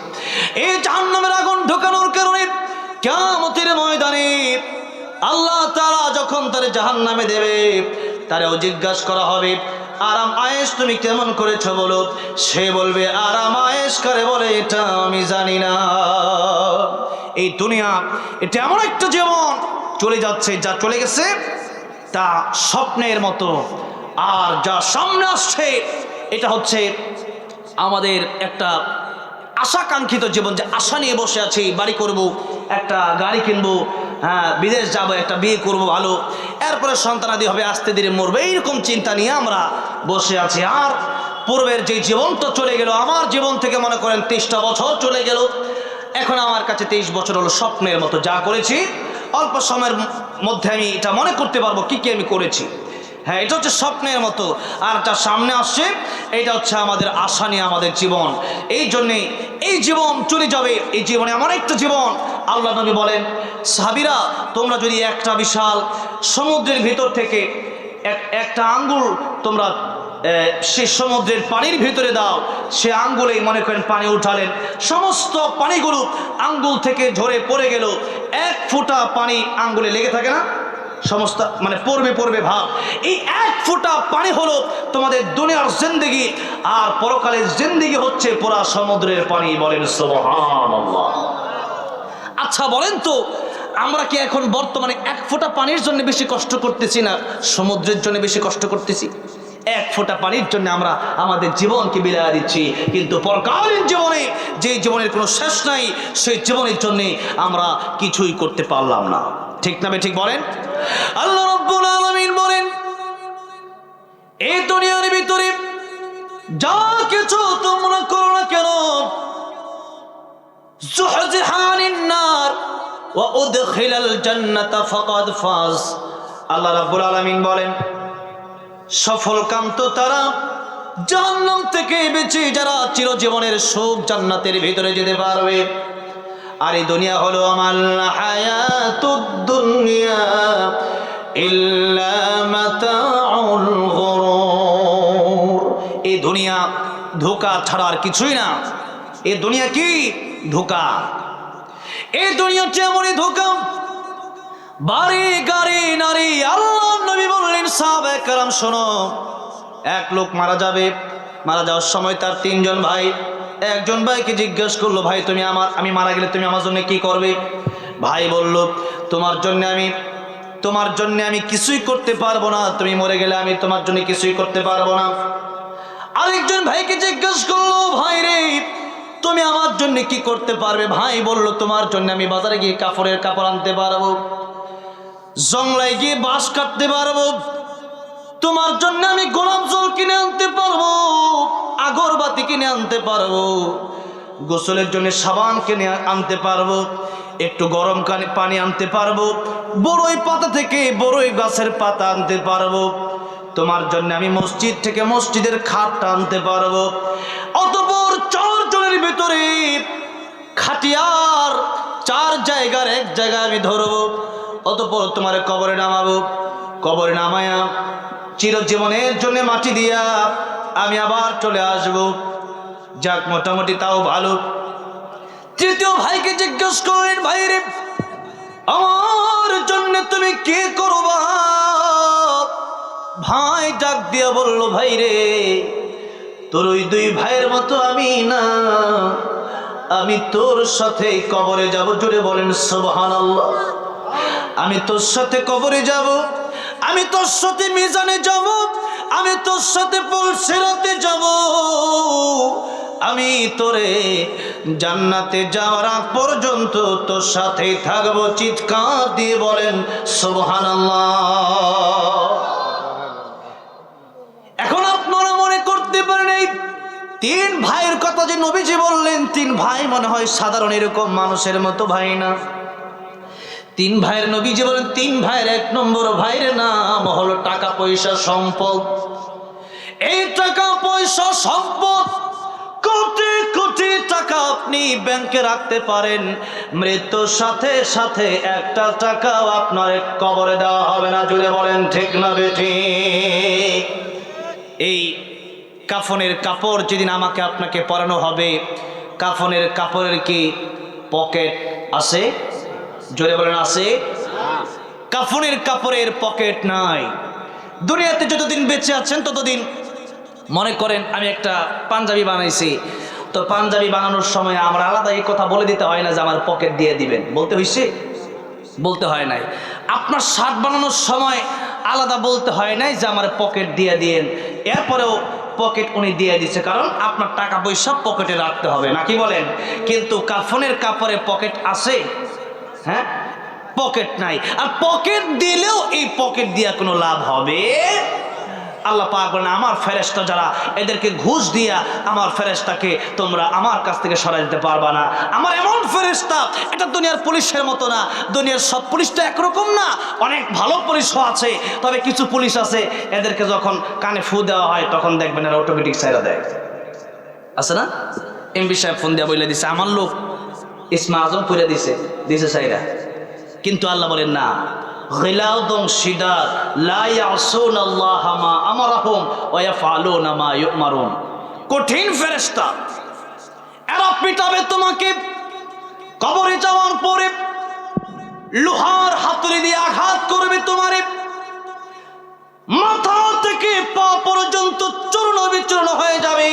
Speaker 1: এই জাহান্নামের আগুন ঢোকানোর কারণে কিয়ামতের ময়দানে আল্লাহ তাআলা যখন তারে জাহান্নামে দেবে, তারেও জিজ্ঞাসা করা হবে আরাম আয়েশ তুমি কেমন করেছো বলো। সে বলবে আরাম আয়েশ কারে বলে এটা আমি জানি না। এই দুনিয়া এটা এমন একটা জীবন, চলে যাচ্ছে, যা চলে গেছে তা স্বপ্নের মতো, আর যা সামনে আসছে এটা হচ্ছে আমাদের একটা আশাকাঙ্ক্ষিত জীবন, যে আশা নিয়ে বসে আছি, বাড়ি করব, একটা গাড়ি কিনবো, হ্যাঁ বিদেশ যাব, একটা বিয়ে করব ভালো, এরপরে সন্তানাদি হবে, আস্তে ধীরে মরবে, এইরকম চিন্তা নিয়ে আমরা বসে আছি। আর পূর্বের যে জীবনটা চলে গেল, আমার জীবন থেকে মনে করেন 30টা বছর চলে গেল, এখন আমার কাছে 23 বছর হলো স্বপ্নের মতো। যা করেছি অল্প সময়ের মধ্যে আমি এটা মনে করতে পারবো কি কি আমি করেছি। হ্যাঁ, এটা হচ্ছে স্বপ্নের মতো। আর যা সামনে আসছে এটা হচ্ছে আমাদের আশা নিয়ে আমাদের জীবন। এই জন্যে এই জীবন চলে যাবে, এই জীবনে এমন একটা জীবন। আল্লাহ নবী বলেন সাহাবীরা তোমরা যদি একটা বিশাল সমুদ্রের ভিতর থেকে একটা আঙ্গুল তোমরা সে সমুদ্রের পানির ভিতরে দাও, সে আঙ্গুলেই মনে করেন পানি উঠালেন, সমস্ত পানিগুলো আঙ্গুল থেকে ঝরে পড়ে গেল, এক ফোঁটা পানি আঙ্গুলে লেগে থাকে না, সমস্ত মানে পড়বে ভাব। এই এক ফোঁটা পানি হলো তোমাদের দুনিয়ার জিন্দেগি, আর পরকালের জিন্দেগি হচ্ছে পুরা সমুদ্রের পানি। বলেন সুবহানাল্লাহ। আচ্ছা বলেন তো, আমরা কি এখন বর্তমানে এক ফোঁটা পানির জন্য বেশি কষ্ট করতেছি না সমুদ্রের জন্য বেশি কষ্ট করতেছি? এক ফোঁটা পানির জন্য আমরা আমাদের জীবনকে বিলায়া দিচ্ছি, কিন্তু পরকালীন জীবনে যে জীবনের কোনো শেষ নাই, সেই জীবনের জন্য আমরা কিছুই করতে পারলাম না। ঠিক না ঠিক বলেন? আল্লাহ রাব্বুল আলামিন বলেন এই দুনিয়ার ভিতরে যা কিছু তোমরা করো না কেন, যুহজিহানিন নার ওয়া উদখিলাল জান্নাতা ফাকাদ ফাজ। আল্লাহ রাব্বুল আলামিন বলেন সফল কাম তো তারা জাহান্নাম থেকে বেঁচে যারা চিরজীবনের সুখ জান্নাতের ভিতরে যেতে পারবে। আর এই দুনিয়া হলো আমাল হায়াতুদ দুনিয়া ইল্লা মাতাউল গুরুর। এই দুনিয়া ধোঁকা ছাড়া আর কিছুই না। এই দুনিয়া কি? ধোঁকা। এই দুনিয়াটা এমনই ধোঁকা, বাড়ি গাড়ি নারী। আল্লাহ নবী বললেন সাহাবায়ে কেরাম শোনো, এক লোক মারা যাবে, মারা যাওয়ার সময় তার 3 জন ভাই, একজন ভাইকে জিজ্ঞেস করলো ভাই তুমি আমি মারা গেলে তুমি আমার জন্য কি করবে? ভাই বলল তোমার জন্য আমি কিছুই করতে পারবো না, তুমি মরে গেলে আমি তোমার জন্য কিছুই করতে পারবো না। আরেকজন ভাইকে জিজ্ঞেস করলো ভাই রে তুমি আমার জন্য কি করতে পারবে? ভাই বলল তোমার জন্য আমি বাজারে গিয়ে কাপড়ের কাপড় আনতে পারবো, জংলায় গিয়ে বাঁশ কাটতে পারবো, তোমার জন্য আমি গোলাপ জল কিনে আনতে পারবো, আগরবাতি কিনে আনতে পারবো, গোসলের জন্য সাবান কিনে আনতে পারবো, একটু গরম পানি আনতে পারবো, বড়ই পাতা থেকে বড়ই গাছের পাতা আনতে পারবো, তোমার জন্য আমি মসজিদ থেকে মসজিদের খাটটা আনতে পারবো। অতঃপর 4 জনের ভিতরে খাটিয়ার 4 জায়গার এক জায়গায় আমি ধরবো, অতঃপর তোমার কবরে নামাবো, কবরে নামায়া চিরজীবনের জন্য মাটি দিয়া আমি আবার চলে আসবো। যাক মোটামুটি তাও ভালো। তৃতীয় ভাইকে জিজ্ঞেস করলেন, ভাই রে আমার জন্য তুমি কি করবা? ভাই ডাক দিয়া বলল, ভাই রে তোর ওই দুই ভাইয়ের মতো আমি না, আমি তোর সাথে কবরে যাব। জোরে বলেন সুবহানাল্লাহ। আমি তোর সাথে কবরে যাব, আমি তোর সাথে মিজানে যাব, আমি তোর সাথে পুলসিরাতে যাব, আমি তোরে জান্নাতে যাওয়ার আগ পর্যন্ত তোর সাথেই থাকবো। চিৎকার দিয়ে বলেন সুবহানাল্লাহ। এখন আপনারা মনে করতে পারেন এই তিন ভাইয়ের কথা যে নবীজি বললেন, তিন ভাই মনে হয় সাধারণ এরকম মানুষের মতো ভাই না। তিন ভাইয়ের নবীজি বলেন, তিন ভাইয়ের এক নম্বর ভাইয়ের নাম হলো টাকা পয়সা সম্পদ। এই টাকা পয়সা সম্পদ কোটি কোটি টাকা আপনি ব্যাংকে রাখতে পারেন, মৃত্যুর সাথে সাথে একটা টাকাও আপনার কবরে দেওয়া হবে না। জুড়ে বলেন ঠিক না বেঠিক? এই কাফনের কাপড় যেদিন আমাকে আপনাকে পরানো হবে, কাফনের কাপড়ের কি পকেট আছে? জোরে বলেন আছে? কাফনের কাপড়ের পকেট নাই। দুনিয়াতে যতদিন বেঁচে আছেন ততদিন মনে করেন আমি একটা পাঞ্জাবি বানাইছি, তো পাঞ্জাবি বানানোর সময় আমরা আলাদা এই কথা বলে দিতে হয় না যে আমার পকেট দিয়ে দিবেন, বলতে হয়েছে? বলতে হয় নাই। আপনার শার্ট বানানোর সময় আলাদা বলতে হয় নাই যে আমার পকেট দিয়ে দিয়েন, এরপরেও পকেট উনি দিয়ে দিচ্ছে, কারণ আপনার টাকা পয়সা পকেটে রাখতে হবে, নাকি বলেন? কিন্তু কাফনের কাপড়ে পকেট আছে? হ্যাঁ, পকেট নাই। আর পকেট দিলেও এই পকেট দিয়ে কোনো লাভ হবে? আল্লাহ পাক বলেন, আমার ফেরেশতা যারা, এদেরকে ঘুষ দিয়া আমার ফেরেশতাকে তোমরা আমার কাছ থেকে সরাই দিতে পারবা না। আমার এমন ফেরেশতা, এটা দুনিয়ার পুলিশের মতো না। দুনিয়ার সব পুলিশটা একরকম না, অনেক ভালো পুলিশও আছে। তবে কিছু পুলিশ আছে, এদেরকে যখন কানে ফু দেওয়া হয় তখন দেখবেন এরা অটোমেটিক সাইরা দেয়, আছে না? এমপি সাহেব ফোন দেওয়া বলে দিছে, আমার লোক ইসমা আজম পুরে দিছে সাইরা। কিন্তু আল্লাহ বলেন না, গিলাদুন শিদাদ লা ইয়াসুনাল্লাহা মা আমারাহুম ওয়া ইয়াফআলুনা মা ইউমারুন। কঠিন ফেরেশতা, এরা পিটাবে তোমাকে। কবরে যাওয়ার পরে লোহার হাতুড়ি দিয়ে আঘাত করবে তোমারে, মাথা থেকে পা পর্যন্ত চূর্ণ বিচূর্ণ হয়ে যাবে।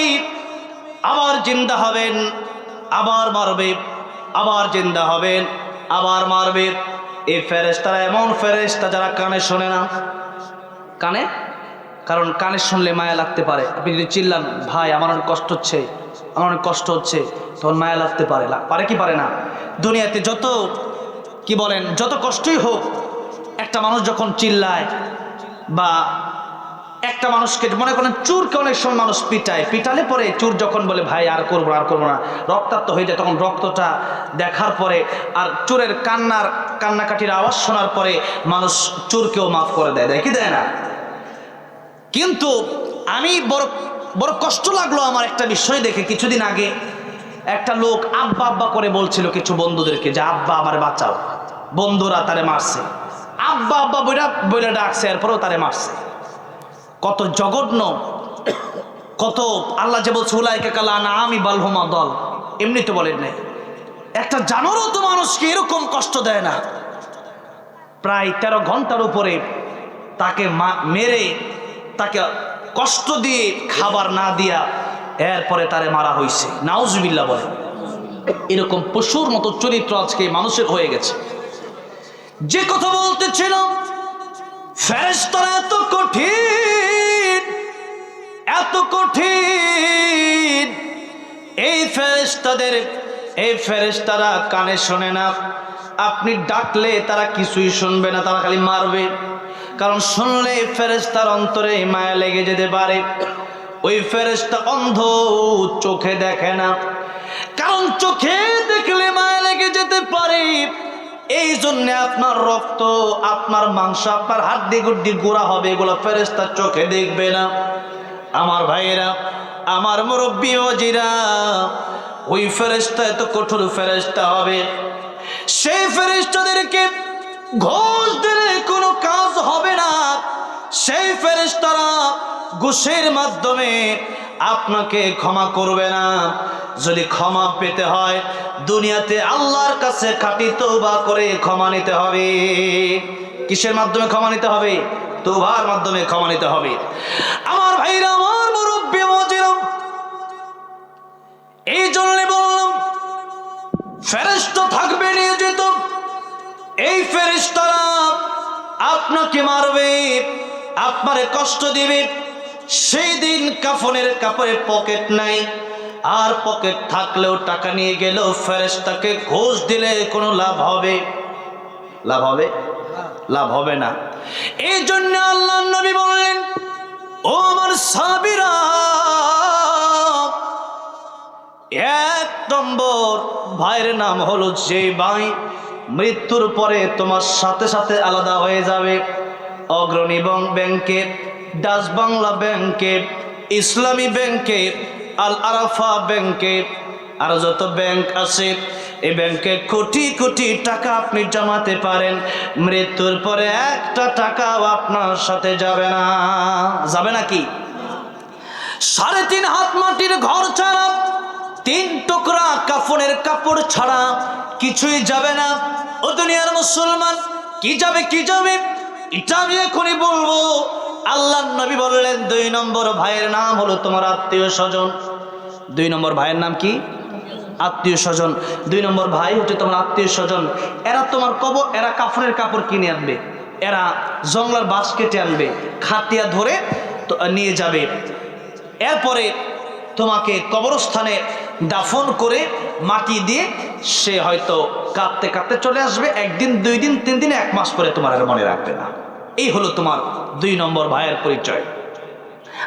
Speaker 1: আবার জিন্দা হবেন, আবার মারবে, আবার জিন্দা হবেন, আবার মারবে। এই ফেরেশতারা এমন ফেরেশতা যারা কানে শোনে না। কানে, কারণ কানে শুনলে মায়া লাগতে পারে। আপনি যদি চিল্লান, ভাই আমার অনেক কষ্ট হচ্ছে, আমার অনেক কষ্ট হচ্ছে, তখন মায়া লাগতে পারে। পারে কি পারে না? দুনিয়াতে যত কি বলেন, যত কষ্টই হোক, একটা মানুষ যখন চিল্লায় বা একটা মানুষকে মনে করেন চোরকে অনেক সময় মানুষ পিটালে পরে চোর যখন বলে ভাই আর করবো না, রক্তাক্ত হয়ে যায়, তখন রক্তটা দেখার পরে আর চোরের কান্নাকাটির আওয়াজ শোনার পরে মানুষ চোরকেও মাফ করে দেয়, কি দেয় না? কিন্তু আমি বড় কষ্ট লাগলো আমার একটা বিষয় দেখে। কিছুদিন আগে একটা লোক আব্বা আব্বা করে বলছিল কিছু বন্ধুদেরকে যে আব্বা আমার বাঁচাও। বন্ধুরা তারে মারছে, আব্বা আব্বা বইরা ডাকছে, এরপরেও তারে মারছে। কত জঘন্য, কত! আল্লাহ যে বলছে উলাইকা কাল আনআমি বাল হুম আদাল, এমনি তো বলেন নাই। একটা জানোয়ারও তো মানুষকে এরকম কষ্ট দেয় না। প্রায় 13 ঘন্টার উপরে তাকে মেরে, তাকে কষ্ট দিয়ে, খাবার না দিয়া এরপরে তারে মারা হয়েছে। নাউজুবিল্লাহ বলে। এরকম পশুর মতো চরিত্র আজকে মানুষের হয়ে গেছে। যে কথা বলতেছিলাম, ফেরেশতারা এত কঠিন, এত কঠিন। এই ফেরেশতারা কানে শোনে না। আপনি ডাকলে তারা কিছুই শুনবে না, তারা খালি মারবে। কারণ শুনলে ফেরেশতার অন্তরে মায়া লেগে যেতে পারে। ওই ফেরেশতা অন্ধ, চোখে দেখে না, কারণ চোখে দেখলে মায়া লেগে যেতে পারে। এই জন্য আপনার রক্ত, আপনার মাংস, আপনার হাড্ডি গুড্ডি গোড়া হবে, এগুলো ফেরেশতা চোখে দেখবে না। আমার ভাইয়েরা, আমার মুরব্বী ওজিরা, ওই ফেরেশতা এত কঠোর ফেরেশতা হবে, সেই ফেরেশতাদেরকে ঘোষ দিলে কোনো কাজ হবে না। সেই ফেরেশতারা ঘুষের মাধ্যমে আপনাকে ক্ষমা করবে না। যদি ক্ষমা পেতে হয় দুনিয়াতে আল্লাহর কাছে খাঁটি তওবা করে ক্ষমা নিতে হবে। কিসের মাধ্যমে ক্ষমা নিতে হবে? তওবার মাধ্যমে ক্ষমা নিতে হবে। আমার ভাইরা, আমার মুরব্বি মুজিরা, এই জন্য বললাম ফেরেশতা থাকবে নিয়োজিত। এই ফেরেশতারা আপনাকে মারবে, আপনারে কষ্ট দিবে। সেই দিন কাফনের কাপড়ে পকেট নাই, আর পকেট থাকলেও টাকা নিয়ে গেলেও ফেরেশতাকে ঘুষ দিলে কোনো লাভ হবে? লাভ হবে? লাভ হবে না। এই জন্য আল্লাহর নবী বললেন, ও আমার সাহাবীরা, এক নম্বর ভাইয়ের নাম হলো যে ভাই মৃত্যুর পরে তোমার সাথে সাথে আলাদা হয়ে যাবে। অগ্রণী ব্যাংকে, ডাচ বাংলা ব্যাংকে, ইসলামী ব্যাংকে, আল আরাফা ব্যাংকে, আর যত ব্যাংক আছে এই ব্যাংকে কোটি কোটি টাকা আপনি জমাতে পারেন। মৃত্যুর পরে একটা টাকাও আপনার সাথে যাবে না। যাবে নাকি? 3.5 হাত মাটির ঘর ছাড়া, 3 টুকরা কাফনের কাপড় ছাড়া কিছুই যাবে না। ও দুনিয়ার মুসলমান, কি যাবে? কি যাবে এটা আমি এখনই বলবো। আল্লাহর নবী বললেন 2 নম্বর ভাইয়ের নাম হলো তোমার আত্মীয় স্বজন। 2 নম্বর ভাইয়ের নাম কি? আত্মীয় স্বজন। 2 নম্বর ভাই হচ্ছে তোমার আত্মীয় স্বজন। এরা তোমার এরা কাফনের কাপড় কিনে আনবে, এরা জঙ্গলার বাঁশ কেটে আনবে, খাটিয়া ধরে নিয়ে যাবে। এরপরে তোমাকে কবরস্থানে দাফন করে মাটি দিয়ে সে হয়তো কাঁদতে কাঁদতে চলে আসবে। 1 দিন, 2 দিন, 3 দিন, 1 মাস পরে তোমার আর মনে রাখবে না। এই হলো তোমার 2 নম্বর ভাইয়ের পরিচয়।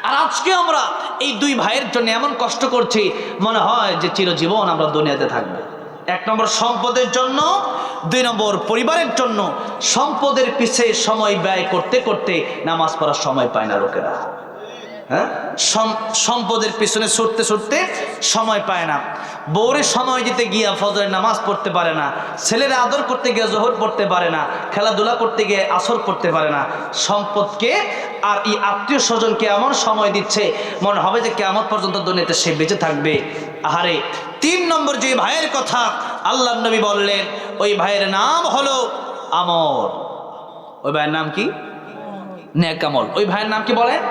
Speaker 1: আর আজকে আমরা এই 2 ভাইয়ের জন্য এমন কষ্ট করছি, মনে হয় যে চিরজীবন আমরা দুনিয়াতে থাকবো। 1 নম্বর সম্পদের জন্য, 2 নম্বর পরিবারের জন্য। সম্পদের পিছে সময় ব্যয় করতে করতে নামাজ পড়ার সময় পায় না লোকেরা। হ্যাঁ, সম্পদের পিছনে ছুটতে ছুটতে সময় পায় না। বউরে সময় দিতে গিয়া ফজরের নামাজ পড়তে পারে না, ছেলেরা আদর করতে গিয়ে জোহর পড়তে পারে না, খেলাধুলা করতে গিয়ে আসর পড়তে পারে না। সম্পদকে আর এই আত্মীয় স্বজনকে এমন সময় দিচ্ছে মনে হবে যে কিয়ামত পর্যন্ত দুনিয়াতে সে বেঁচে থাকবে। আহারে, 3 নম্বর যে ভাইয়ের কথা আল্লাহর নবী বললেন, ওই ভাইয়ের নাম হলো আমর। ওই ভাইয়ের নাম কি? নেকামল। ওই ভাইয়ের নাম কি বলেন?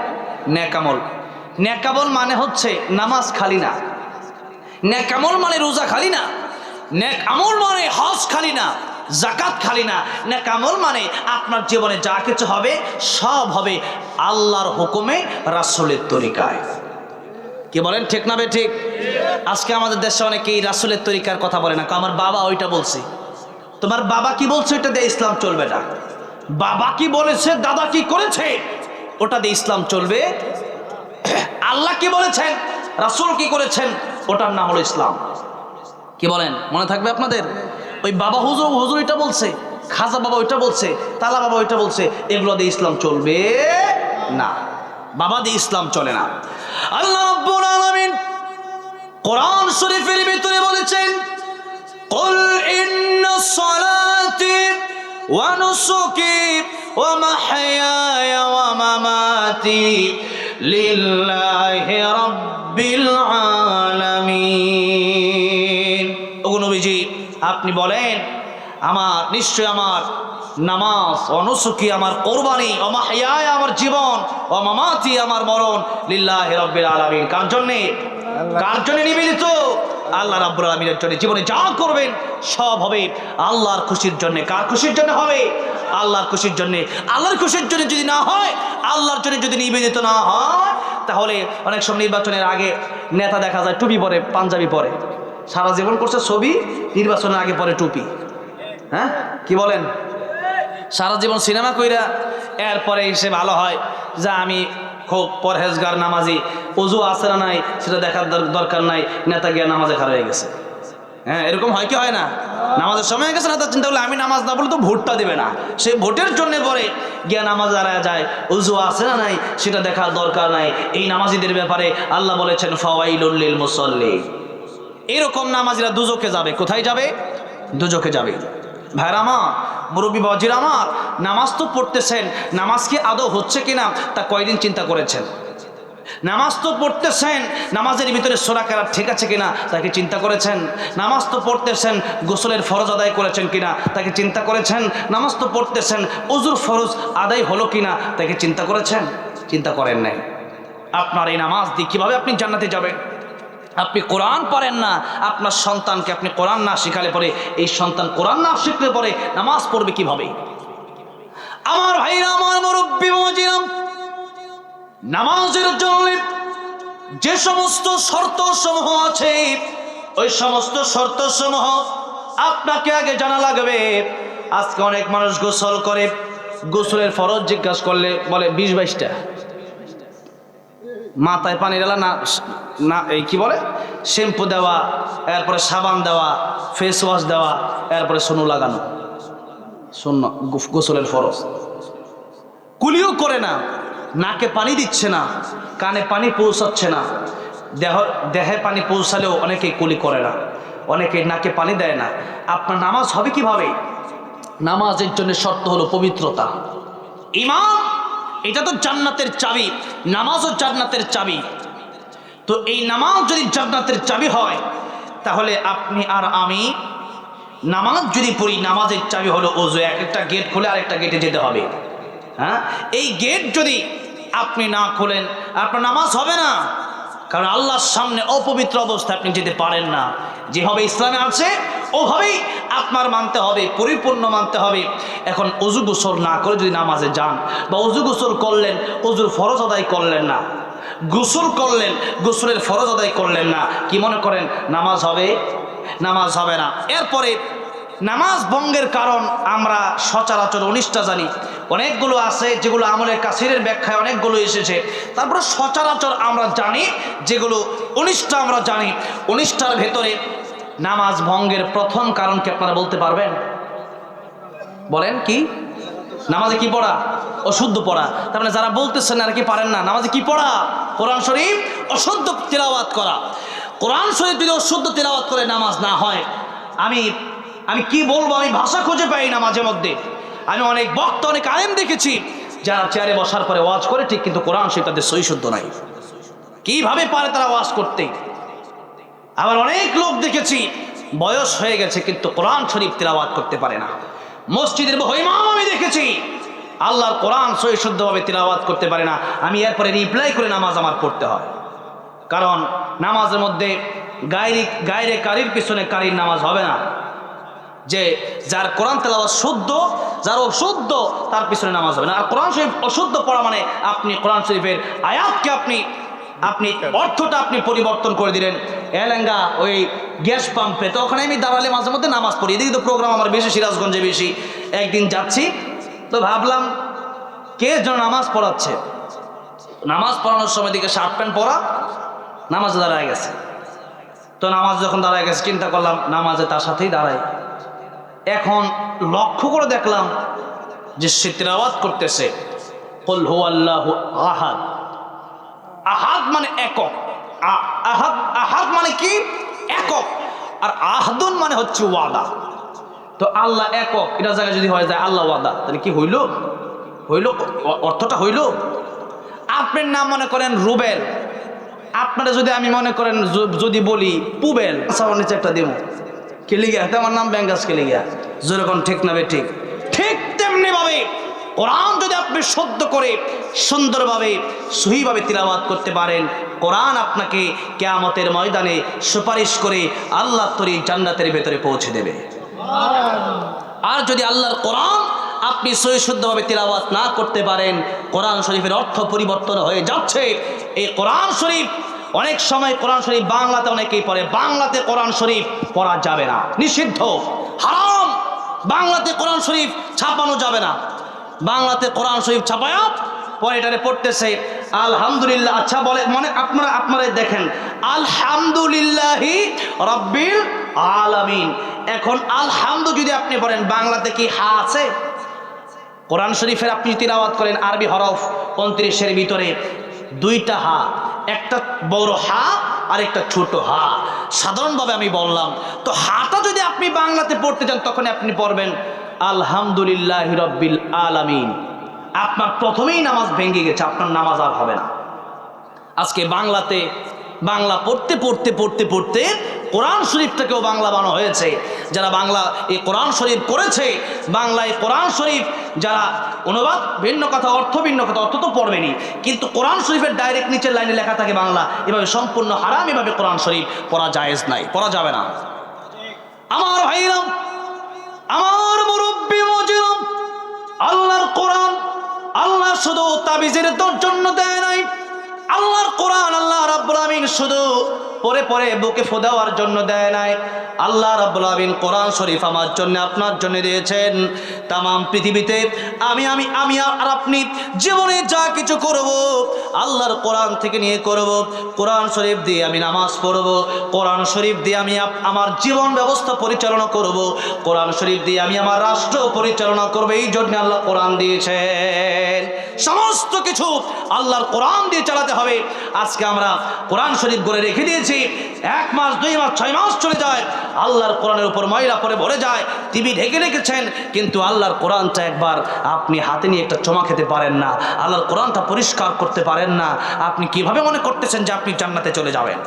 Speaker 1: নেকামল। নেকামল মানে হচ্ছে নামাজ খালি না, নেকামল মানে রোজা খালি না, নেকামল মানে হজ খালি না, যাকাত খালি না। নেকামল মানে আপনার জীবনে যা কিছু হবে সব হবে আল্লাহর হুকুমে, রাসূলের তরিকায়। কি বলেন, ঠিক না ঠিক? আজকে আমাদের দেশে অনেকেই রাসূলের তরিকার কথা বলে না। আমার বাবা ওইটা বলছে, তোমার বাবা কি বলছে ওইটা দিয়ে ইসলাম চলবে না। বাবা কি বলেছে, দাদা কি করেছে, ওটা দিয়ে ইসলাম চলবে। আল্লাহ কি বলেছেন, রাসূল কি করেছেন, ওটার নাম হলো ইসলাম। কি বলেন, মনে থাকবে আপনাদের? ওই বাবা হুজুর এটা বলছে, খাজা বাবা ওইটা বলছে, তালা বাবা ওইটা বলছে, এগুলো দিয়ে ইসলাম চলবে না। বাবা দিয়ে ইসলাম চলে না। আল্লাহ রাব্বুল আলামিন কোরআন শরীফের ভিতরে বলেছেন, কুল ইন্না সালাতি ওয়া নুসুকি ওয়া মাহইয়ায়া ওয়া মামাতি লিল্লাহি রাব্বিল আলামিন। ওগো নবীজি, আপনি বলেন, আমার নিশ্চয় আমার নামাজ, অনুসুকি আমার কোরবানি, ও মাহইয়ায়া আমার জীবন, ও মামাতি আমার মরণ, লিল্লাহি রাব্বিল আলামিন। কার জন্য? কার জন্য নিবেদিত? আল্লাহ রাব্বুল আলামিনের জন্য। জীবনে যা করবেন সব হবে আল্লাহর খুশির জন্য। কার খুশির জন্য হবে? আল্লাহর খুশির জন্য। আল্লাহর খুশির জন্য যদি না হয়, আল্লাহর জন্য যদি নিবেদিত না হয়, তাহলে অনেক সময় নির্বাচনের আগে নেতা দেখা যায় টুপি পরে, পাঞ্জাবি পরে, সারা জীবন করছে ছবি, নির্বাচনের আগে পরে টুপি। হ্যাঁ, কি বলেন? সারা জীবন সিনেমা কইরা এরপরে সে ভালো হয় যা আমি খুব পরহেজগার নামাজি, ওযু আছে না নাই সেটা দেখার দরকার নাই, নেতা গিয়া নামাজে খারাপ হয়ে গেছে। হ্যাঁ, এরকম হয় কি হয় না? নামাজের সময় হয়ে গেছে, নেতা চিন্তা করলে আমি নামাজ না বলে তো ভোটটা দেবে না, সেই ভোটের জন্য পরে গিয়া নামাজ হারায় যায়। ওযু আছে না নাই সেটা দেখার দরকার নাই। এই নামাজিদের ব্যাপারে আল্লাহ বলেছেন, ফাওয়াইলুল লিল মুসাল্লিন। এরকম নামাজিরা দুজকে যাবে। কোথায় যাবে? দুজকে যাবে। ভাইরা আমার, মুরব্বী বাজির আমার, নামাজ তো পড়তেছেন, নামাজ কি আদৌ হচ্ছে কিনা তা কয়দিন চিন্তা করেছেন? নামাজ তো পড়তেছেন, নামাজের ভিতরে সূরা কেরাত ঠিক আছে কিনা তাকে চিন্তা করেছেন? নামাজ তো পড়তেছেন, গোসলের ফরজ আদায় করেছেন কিনা তাকে চিন্তা করেছেন? নামাজ তো পড়তেছেন, ওযুর ফরজ আদায় হলো কিনা তাকে চিন্তা করেছেন? চিন্তা করেন নাই। আপনার এই নামাজ দিয়ে কীভাবে আপনি জান্নাতে যাবেন? আপনি কোরআন পারেন না, আপনার সন্তানকে আপনি কোরআন না শিখালে পরে, এই সন্তান কোরআন না শিখলে পরে নামাজ পড়বে কিভাবে? আমার ভাইরা, আমার মুরব্বী বাবাজিরা, নামাজের জন্য যে সমস্ত শর্ত সমূহ আছে, ওই সমস্ত শর্ত সমূহ আপনাকে আগে জানা লাগবে। আজকে অনেক মানুষ গোসল করে, গোসলের ফরজ জিজ্ঞাসা করলে বলে 20-22টা। মাথায় পানি ঢালা না এই কি বলে, শ্যাম্পু দেওয়া, এরপরে সাবান দেওয়া, ফেস ওয়াশ দেওয়া, এরপরে সোনু লাগানো। শূন্য গোসলের ফরজ। কুলিও করে না, নাকে পানি দিচ্ছে না, কানে পানি পৌঁছাচ্ছে না, দেহে পানি পৌঁছালেও অনেকেই কুলি করে না, অনেকেই নাকে পানি দেয় না। আপনার নামাজ হবে কিভাবে? নামাজের জন্য শর্ত হলো পবিত্রতা, ঈমান। এটা তো জান্নাতের চাবি, নামাজও জান্নাতের চাবি। তো এই নামাজ যদি জান্নাতের চাবি হয়, তাহলে আপনি আর আমি নামাজ যদি পড়ি, নামাজের চাবি হলো ওযু। একটা গেট খুলে আরেকটা গেটে যেতে হবে। হ্যাঁ, এই গেট যদি আপনি না খোলেন, আপনার নামাজ হবে না। কারণ আল্লাহর সামনে অপবিত্র অবস্থায় আপনি যেতে পারেন না। যেভাবে ইসলামে আছে ওভাবেই আপনার মানতে হবে, পরিপূর্ণ মানতে হবে। এখন ওযু গোসল না করে যদি নামাজে যান, বা ওযু গোসল করলেন, ওযুর ফরজ আদায় করলেন না, গোসল করলেন, গোসলের ফরজ আদায় করলেন না, কি মনে করেন নামাজ হবে? নামাজ হবে না। এরপরে নামাজ ভঙ্গের কারণ আমরা সচরাচর 19টা জানি, অনেকগুলো আছে যেগুলো আমলে কাসিরের ব্যাখ্যায় অনেকগুলো এসেছে। তারপরে সচরাচর আমরা জানি যেগুলো 19টা আমরা জানি। 19টার ভেতরে নামাজ ভঙ্গের প্রথম কারণ কি আপনারা বলতে পারবেন? বলেন কি? নামাজে কি পড়া? অশুদ্ধ পড়া। তার মানে যারা বলতেছেন আর কি পারেন না, নামাজে কি পড়া? কোরআন শরীফ অশুদ্ধ তিলাওয়াত করা। কোরআন শরীফ যদি অশুদ্ধ তিলাওয়াত করে নামাজ না হয়, আমি কি বলবো, আমি ভাষা খুঁজে পাই না। মাঝে মধ্যে আমি অনেক বক্তা, অনেক আলেম দেখেছি যারা চেয়ারে বসার পরে ওয়াজ করে ঠিক, কিন্তু কোরআন শরীফ তাদের সহি শুদ্ধ নাই। কিভাবে পারে তারা ওয়াজ করতে? আবার অনেক লোক দেখেছি বয়স হয়ে গেছে কিন্তু কোরআন শরীফ তিলাওয়াত করতে পারে না। মসজিদের বহু ইমাম আমি দেখেছি আল্লাহর কোরআন সহি শুদ্ধভাবে তিলাওয়াত করতে পারে না। আমি এরপরে রিপ্লাই করে নামাজ আমার পড়তে হয়। কারণ নামাজের মধ্যে গায়রে কারির পিছনে কারির নামাজ হবে না। যে যার কোরআন তেলাওয়াত শুদ্ধ, যার অশুদ্ধ তার পিছনে নামাজ হবে না। আর কোরআন শরীফ অশুদ্ধ পড়া মানে আপনি কোরআন শরীফের আয়াতকে আপনি অর্থটা আপনি পরিবর্তন করে দিলেন। এলেঙ্গা ওই গ্যাস পাম্পে, তো ওখানে আমি দাঁড়ালে মাঝে মধ্যে নামাজ পড়ি। এদিকে তো প্রোগ্রাম আমার বেশি, সিরাজগঞ্জে বেশি। একদিন যাচ্ছি তো ভাবলাম কে যেন নামাজ পড়াচ্ছে। নামাজ পড়ানোর সময় দিকে শার্ট প্যান্ট পরা, নামাজে দাঁড়ায় গেছে। তো নামাজ যখন দাঁড়ায় গেছে চিন্তা করলাম নামাজে তার সাথেই দাঁড়াই। এখন লক্ষ্য করে দেখলাম যে সে তিলাওয়াত করতেছে কুল হুয়াল্লাহু আহাদ। আহাদ মানে একক, আহাদ মানে কি? একক। আর আহাদুন মানে হচ্ছে ওয়াদা। তো আল্লাহ একক, এটা জায়গায় যদি হয়ে যায় আল্লাহ ওয়াদা, তাহলে কি হইল? অর্থটা হইল। আপনার নাম মনে করেন রুবেল, আপনারা যদি আমি মনে করেন যদি বলি পুবেল, নিচে একটা দেবো কে লিগিয়া, আমার নাম ব্যাঙ্গাস কে লিগিয়া, যেরকম ঠিক না ঠিক, ঠিক তেমনি ভাবে কোরআন যদি আপনি শুদ্ধ করে সুন্দরভাবে সহিভাবে তিলাওয়াত করতে পারেন, কোরআন আপনাকে কিয়ামতের ময়দানে সুপারিশ করে আল্লাহ তরি জান্নাতের ভেতরে পৌঁছে দেবে। আর যদি আল্লাহর কোরআন আপনি সহি শুদ্ধভাবে তিলাওয়াত না করতে পারেন, কোরআন শরীফের অর্থ পরিবর্তন হয়ে যাচ্ছে। এই কোরআন শরীফ অনেক সময় কোরআন শরীফ বাংলাতে অনেকেই পড়ে, বাংলাতে কোরআন শরীফ পড়া যাবে না, নিষিদ্ধ, হারাম। বাংলাতে কোরআন শরীফ ছাপানো যাবে না। বাংলাতে কোরআন শরীফ ছাপায়া পরে এটারে পড়তেছে আলহামদুলিল্লাহ। আচ্ছা বলে মানে আপনারাই দেখেন আলহামদুলিল্লাহি রাব্বিল আলামিন। এখন আলহামদু যদি আপনি পড়েন বাংলাতে কি হা আছে? কোরআন শরীফের আপনি তিলাওয়াত করেন আরবি হরফ 29-এর ভিতরে 2টা হা, একটা বড় হা আর একটা ছোট হা। সাধারণভাবে আমি বললাম, তো হাটা যদি আপনি বাংলাতে পড়তে চান তখন আপনি পড়বেন আলহামদুলিল্লাহি রাব্বিল আলামিন। আপনার প্রথমেই নামাজ ভেঙে গেছে, আপনার নামাজ আর হবে না। আজকে বাংলাতে বাংলা পড়তে পড়তে পড়তে পড়তে কোরআন শরীফটাকেও বাংলা বানানো হয়েছে। যারা বাংলা এই কোরআন শরীফ করেছে, বাংলায় কোরআন শরীফ যারা অনুবাদ ভিন্ন কথা, অর্থ ভিন্ন কথা, অর্থ তো পড়বেনি, কিন্তু কোরআন শরীফের ডাইরেক্ট নিচের লাইনে লেখা থাকে বাংলা, এভাবে সম্পূর্ণ হারাম, এভাবে কোরআন শরীফ পড়া জায়েজ নাই, পড়া যাবে না। আমার ভাইরাম, আমার মুরব্বী মজিরম, আল্লাহর কোরআন আল্লাহ শুধু তাবিজের জন্য দেয় নাই। আল্লাহর কোরআন আল্লাহ রাব্বুল আমিন শুধু পরে পরে বুকে ফোদাওয়ার জন্য দেয় নাই। আল্লাহ রাব্বুল আমিন কোরআন শরীফ আমার জন্য আপনার জন্য দিয়েছেন। তামাম পৃথিবীতে আমি আর আপনি জীবনে যা কিছু করব আল্লাহর কোরআন থেকে নিয়ে করব। কোরআন শরীফ দিয়ে আমি নামাজ পড়ব, কোরআন শরীফ দিয়ে আমি আমার জীবন ব্যবস্থা পরিচালনা করব, কোরআন শরীফ দিয়ে আমি আমার রাষ্ট্র পরিচালনা করব। এই জন্য আল্লাহ কোরআন দিয়েছেন। সমস্ত কিছু আল্লাহর কোরআন দিয়ে চালাতে হবে। আজকে আমরা কোরআন শরীফ করে রেখে দিয়েছি, 1 মাস 2 মাস 6 মাস চলে যায়, আল্লাহর কোরআনের উপর ময়লা পরে ভরে যায়, টিভি ঢেকে রেখেছেন, কিন্তু আল্লাহর কোরআনটা একবার আপনি হাতে নিয়ে একটা চমা খেতে পারেন না, আল্লাহর কোরআনটা পরিষ্কার করতে পারেন না। আপনি কিভাবে মনে করতেছেন যে আপনি জান্নাতে চলে যাবেন?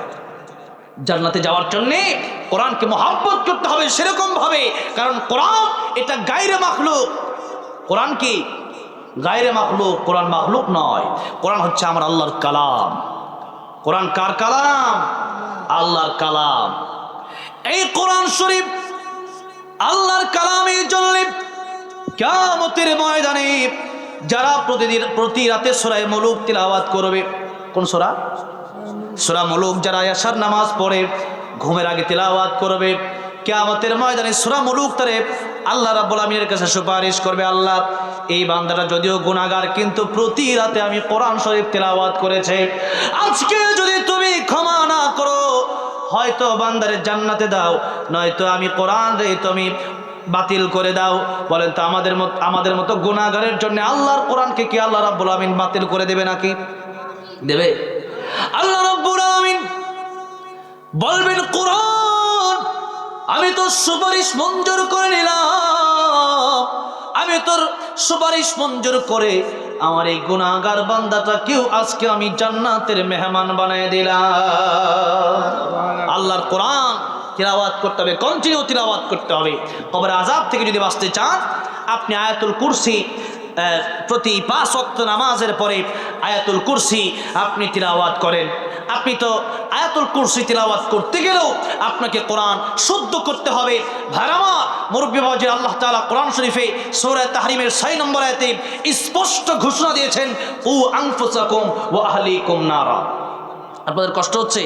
Speaker 1: জান্নাতে যাওয়ার জন্যে কোরআনকে মহব্বত করতে হবে সেরকম ভাবে, কারণ কোরআন এটা গায়রে মাখলুক। কোরআন কি গায়রে মাখলুক? কোরআন মাখলুক নয়, কোরআন হচ্ছে আমার আল্লাহর কালাম। কোরআন কার কালাম? আল্লাহর কালাম। এই কোরআন শরীফ আল্লাহর কালাম। এই জন্য কিয়ামতের ময়দানে যারা প্রতি রাতে সূরা মুলুক তিলাওয়াত করবে, কোন সূরা? সূরা মুলুক। যারা এশার নামাজ পড়ে ঘুমের আগে তিলাওয়াত করবে, কিয়ামতের ময়দানে সূরা মুলুক তারে আল্লাহ রাব্বুল আমিনের কাছে সুপারিশ করবে, আল্লাহ এই বান্দাটা যদিও গুনাহগার কিন্তু প্রতি রাতে আমি কোরআন শরীফ তিলাওয়াত করেছে, আজকে যদি তুমি ক্ষমা না করো হয়তো বান্দারে জান্নাতে দাও, নয়তো আমি কোরআন রে তুমি বাতিল করে দাও। বলেন তো আমাদের মতো গুনাহগারের জন্য আল্লাহর কোরআনকে কি আল্লাহ রাব্বুল আমিন বাতিল করে দেবে নাকি? দেবে? আল্লাহ রাব্বুল আমিন বলবেন, কোরআন আমি তো সুপারিশ মঞ্জুর করে নিলাম, আমি তোর সুপারিশ মঞ্জুর করে আমার এই গুনাহগার বান্দাটা কেউ আজকে আমি জান্নাতের মেহমান বানায় দিলাম। আল্লাহর কোরআন তিলাওয়াত করতে হবে, কন্টিনিউ তিলাওয়াত করতে হবে। কবরের আযাব থেকে যদি বাঁচতে চান আপনি আয়াতুল কুরসি প্রতি 5 ওয়াক্ত নামাজের পরে আয়াতুল কুরসি আপনি তিলাওয়াত করেন। আপনি তো আয়াতুল কুরসি তিলাওয়াত করতে গেলেও আপনাকে কোরআন শুদ্ধ করতে হবে। ভাইরামা মুরব্বী বাবাজি, আল্লাহ তাআলা কোরআন শরীফে সূরা তাহরিমের 6 নম্বর আয়াতে স্পষ্ট ঘোষণা দিয়েছেন, উ আনফুসাকুম ওয়া আহলিকুম নারা। আপনাদের কষ্ট হচ্ছে?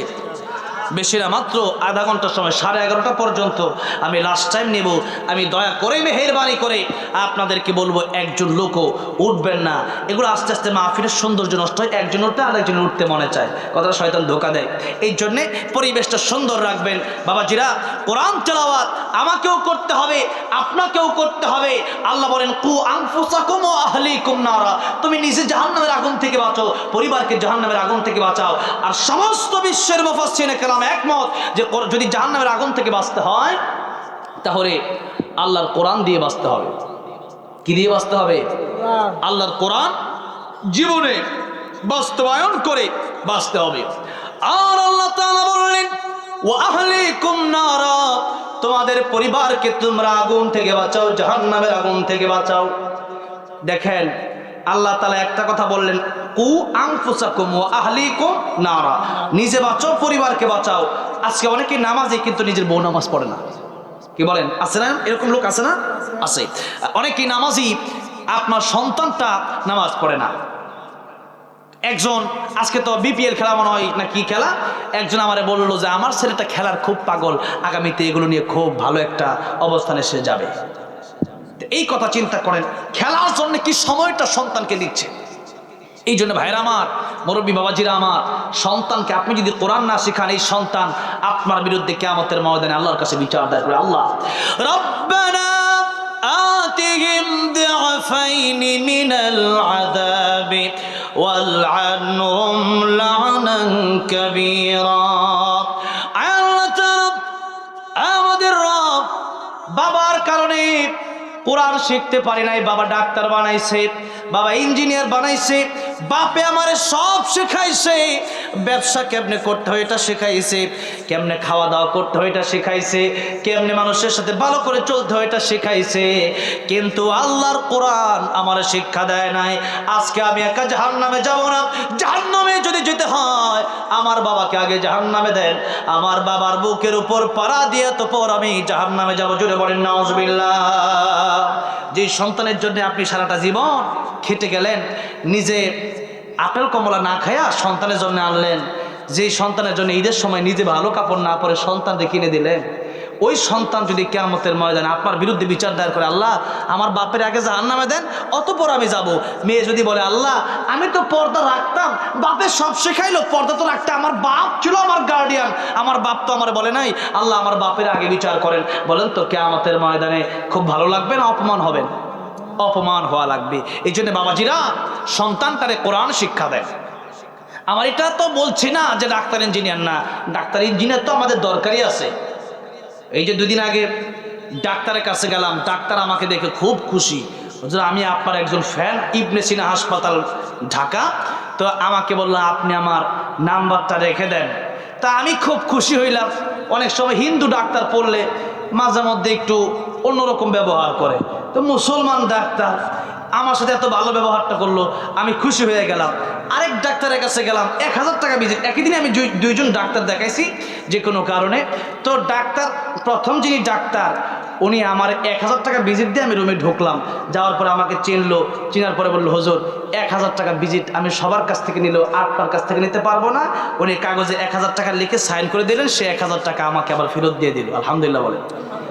Speaker 1: বেশি না, মাত্র আধা ঘন্টার সময়, 11:30 পর্যন্ত আমি লাস্ট টাইম নেব। আমি দয়া করে মেহেরবানি করে আপনাদেরকে বলবো, একজন লোকও উঠবেন না। এগুলো আস্তে আস্তে মাহফিলের সৌন্দর্য নষ্ট হয়, একজন উঠতে আরেকজন উঠতে মনে চায়, কথাটা শয়তান ধোঁকা দেয়। এই জন্যে পরিবেশটা সুন্দর রাখবেন। বাবাজিরা, কোরআন তেলাওয়াত আমাকেও করতে হবে, আপনাকেও করতে হবে। আল্লাহ বলেন, কু আনফুসাকুম ওয়া আহলিকুম নারা, তুমি নিজে জাহান্নামের আগুন থেকে বাঁচাও, পরিবারকে জাহান্নামের আগুন থেকে বাঁচাও। আর সমস্ত বিশ্বের মুফাসসিরিনে কেরাম একমত যে যদি জাহান্নামের আগুন থেকে বাঁচতে হয় তাহলে আল্লাহর কোরআন দিয়ে বাঁচতে হবে। কি দিয়ে বাঁচতে হবে? আল্লাহর কোরআন জীবনে বাস্তবায়ন করে বাঁচতে হবে। আর আল্লাহ তাআলা বললেন, ওয়া আহলিকুম নারা, তোমাদের পরিবারকে তোমরা আগুন থেকে বাঁচাও, জাহান্নামের আগুন থেকে বাঁচাও। দেখেন আল্লাহ তাআলা একটা কথা বললেন, কু আনফুসাকুম ওয়া আহলিকুম নারা, নিজে বাঁচাও, পরিবারকে বাঁচাও। আজকে অনেকে নামাজি কিন্তু নিজের বউ নামাজ পড়ে না। কি বলেন? আছে না এরকম লোক? আছে না? আছে। অনেকে নামাজি, আপনার সন্তানটা নামাজ পড়ে না। একজন আজকে তো বিপিএল খেলা মনে হয় না কি খেলা, একজন আমারে বললো যে আমার ছেলেটা খেলার খুব পাগল, আগামীতে এগুলো নিয়ে খুব ভালো একটা অবস্থানে সে যাবে। এই কথা চিন্তা করেন, খেলার জন্য কি সময়টা সন্তানকে দিচ্ছে। এই জন্য ভাইরা আমার, মুরব্বী বাবাজিরা আমার, সন্তানকে আপনি যদি কোরআন না শিখান, এই সন্তান আপনার বিরুদ্ধে কিয়ামতের ময়দানে আল্লাহর কাছে বিচার দায়ের করবে। আল্লাহ রব্বানা আতিহিম দিআফাইনি মিনাল আযাবি ওয়ালআনহুম লা'নান কাবীরা। আল্লাহ তাআলা আমাদের রব, বাবার কারণে কোরআন শিখতে পারি নাই, বাবা ডাক্তার বানাইছে, বাবা ইঞ্জিনিয়ার বানাইছে, বাপে আমারে সব শেখাইছে, ব্যবসা কেমনে করতে হয় এটা শেখাইছে, কেমনে খাওয়া দাওয়া করতে হয় এটা শেখাইছে, কেমনে মানুষের সাথে ভালো করে চলতে হয় এটা শেখাইছে, কিন্তু আল্লাহর কোরআন আমারে শিক্ষা দেয় নাই। আজকে আমি একা জাহান্নামে যাব না, জাহান্নামে যদি যেতে হয় আমার বাবাকে আগে জাহান্নামে দেন, আমার বাবার বুকের উপর পাড়া দিয়ে তো পর আমি জাহান্নামে যাব। জোরে বলেন নাউজুবিল্লাহ। যে সন্তানের জন্য আপনি সারাটা জীবন খেটে গেলেন, নিজে আপেল কমলা না খায়া সন্তানের জন্য আনলেন, যে সন্তানের জন্য ঈদের সময় নিজে ভালো কাপড় না পরে সন্তানকে কিনে দিলেন, ওই সন্তান যদি কিয়ামতের ময়দানে আপনার বিরুদ্ধে বিচার দায়ের করে, আল্লাহ আমার বাপের আগে জাহান্নামে দেন অতঃপর আমি যাব। মেয়ে যদি বলে, আল্লাহ আমি তো পর্দা রাখতাম, বাপের সব শেখাইলো, পর্দা তো রাখতে, আমার বাপ ছিল আমার গার্ডিয়ান, আমার বাপ তো আমার বলে নাই, আল্লাহ আমার বাপের আগে বিচার করেন, বলেন তো কিয়ামতের ময়দানে খুব ভালো লাগবে না অপমান হবেন? অপমান হওয়া লাগবে। এই জন্য বাবাজিরা সন্তানটারে কোরআন শিক্ষা দেয়। আমার এটা তো বলছি না যে ডাক্তার ইঞ্জিনিয়ার না, ডাক্তার ইঞ্জিনিয়ার তো আমাদের দরকারই আছে। এই যে দুদিন আগে ডাক্তারের কাছে গেলাম, ডাক্তার আমাকে দেখে খুব খুশি, আমি আপনার একজন ফ্যান, ইবনে সিনা হাসপাতাল ঢাকা, তো আমাকে বললো আপনি আমার নাম্বারটা রেখে দেন। তা আমি খুব খুশি হইলাম। অনেক সময় হিন্দু ডাক্তার পড়লে মাঝে মধ্যে একটু অন্যরকম ব্যবহার করে, তো মুসলমান ডাক্তার আমার সাথে এত ভালো ব্যবহারটা করলো, আমি খুশি হয়ে গেলাম। আরেক ডাক্তারের কাছে গেলাম, 1000 টাকা ভিজিট। একই দিনে আমি দুইজন ডাক্তার দেখাইছি যে কোনো কারণে। তো ডাক্তার, প্রথম যিনি ডাক্তার উনি আমার 1000 টাকা ভিজিট দিয়ে আমি রুমে ঢুকলাম। যাওয়ার পরে আমাকে চিনলো, চিনার পরে বললো, হুজুর 1000 টাকা ভিজিট আমি সবার কাছ থেকে নিলেও আপনার কাছ থেকে নিতে পারবো না। উনি কাগজে 1000 টাকা লিখে সাইন করে দিলেন, সে 1000 টাকা আমাকে আবার ফেরত দিয়ে দিল। আলহামদুলিল্লাহ বলেন।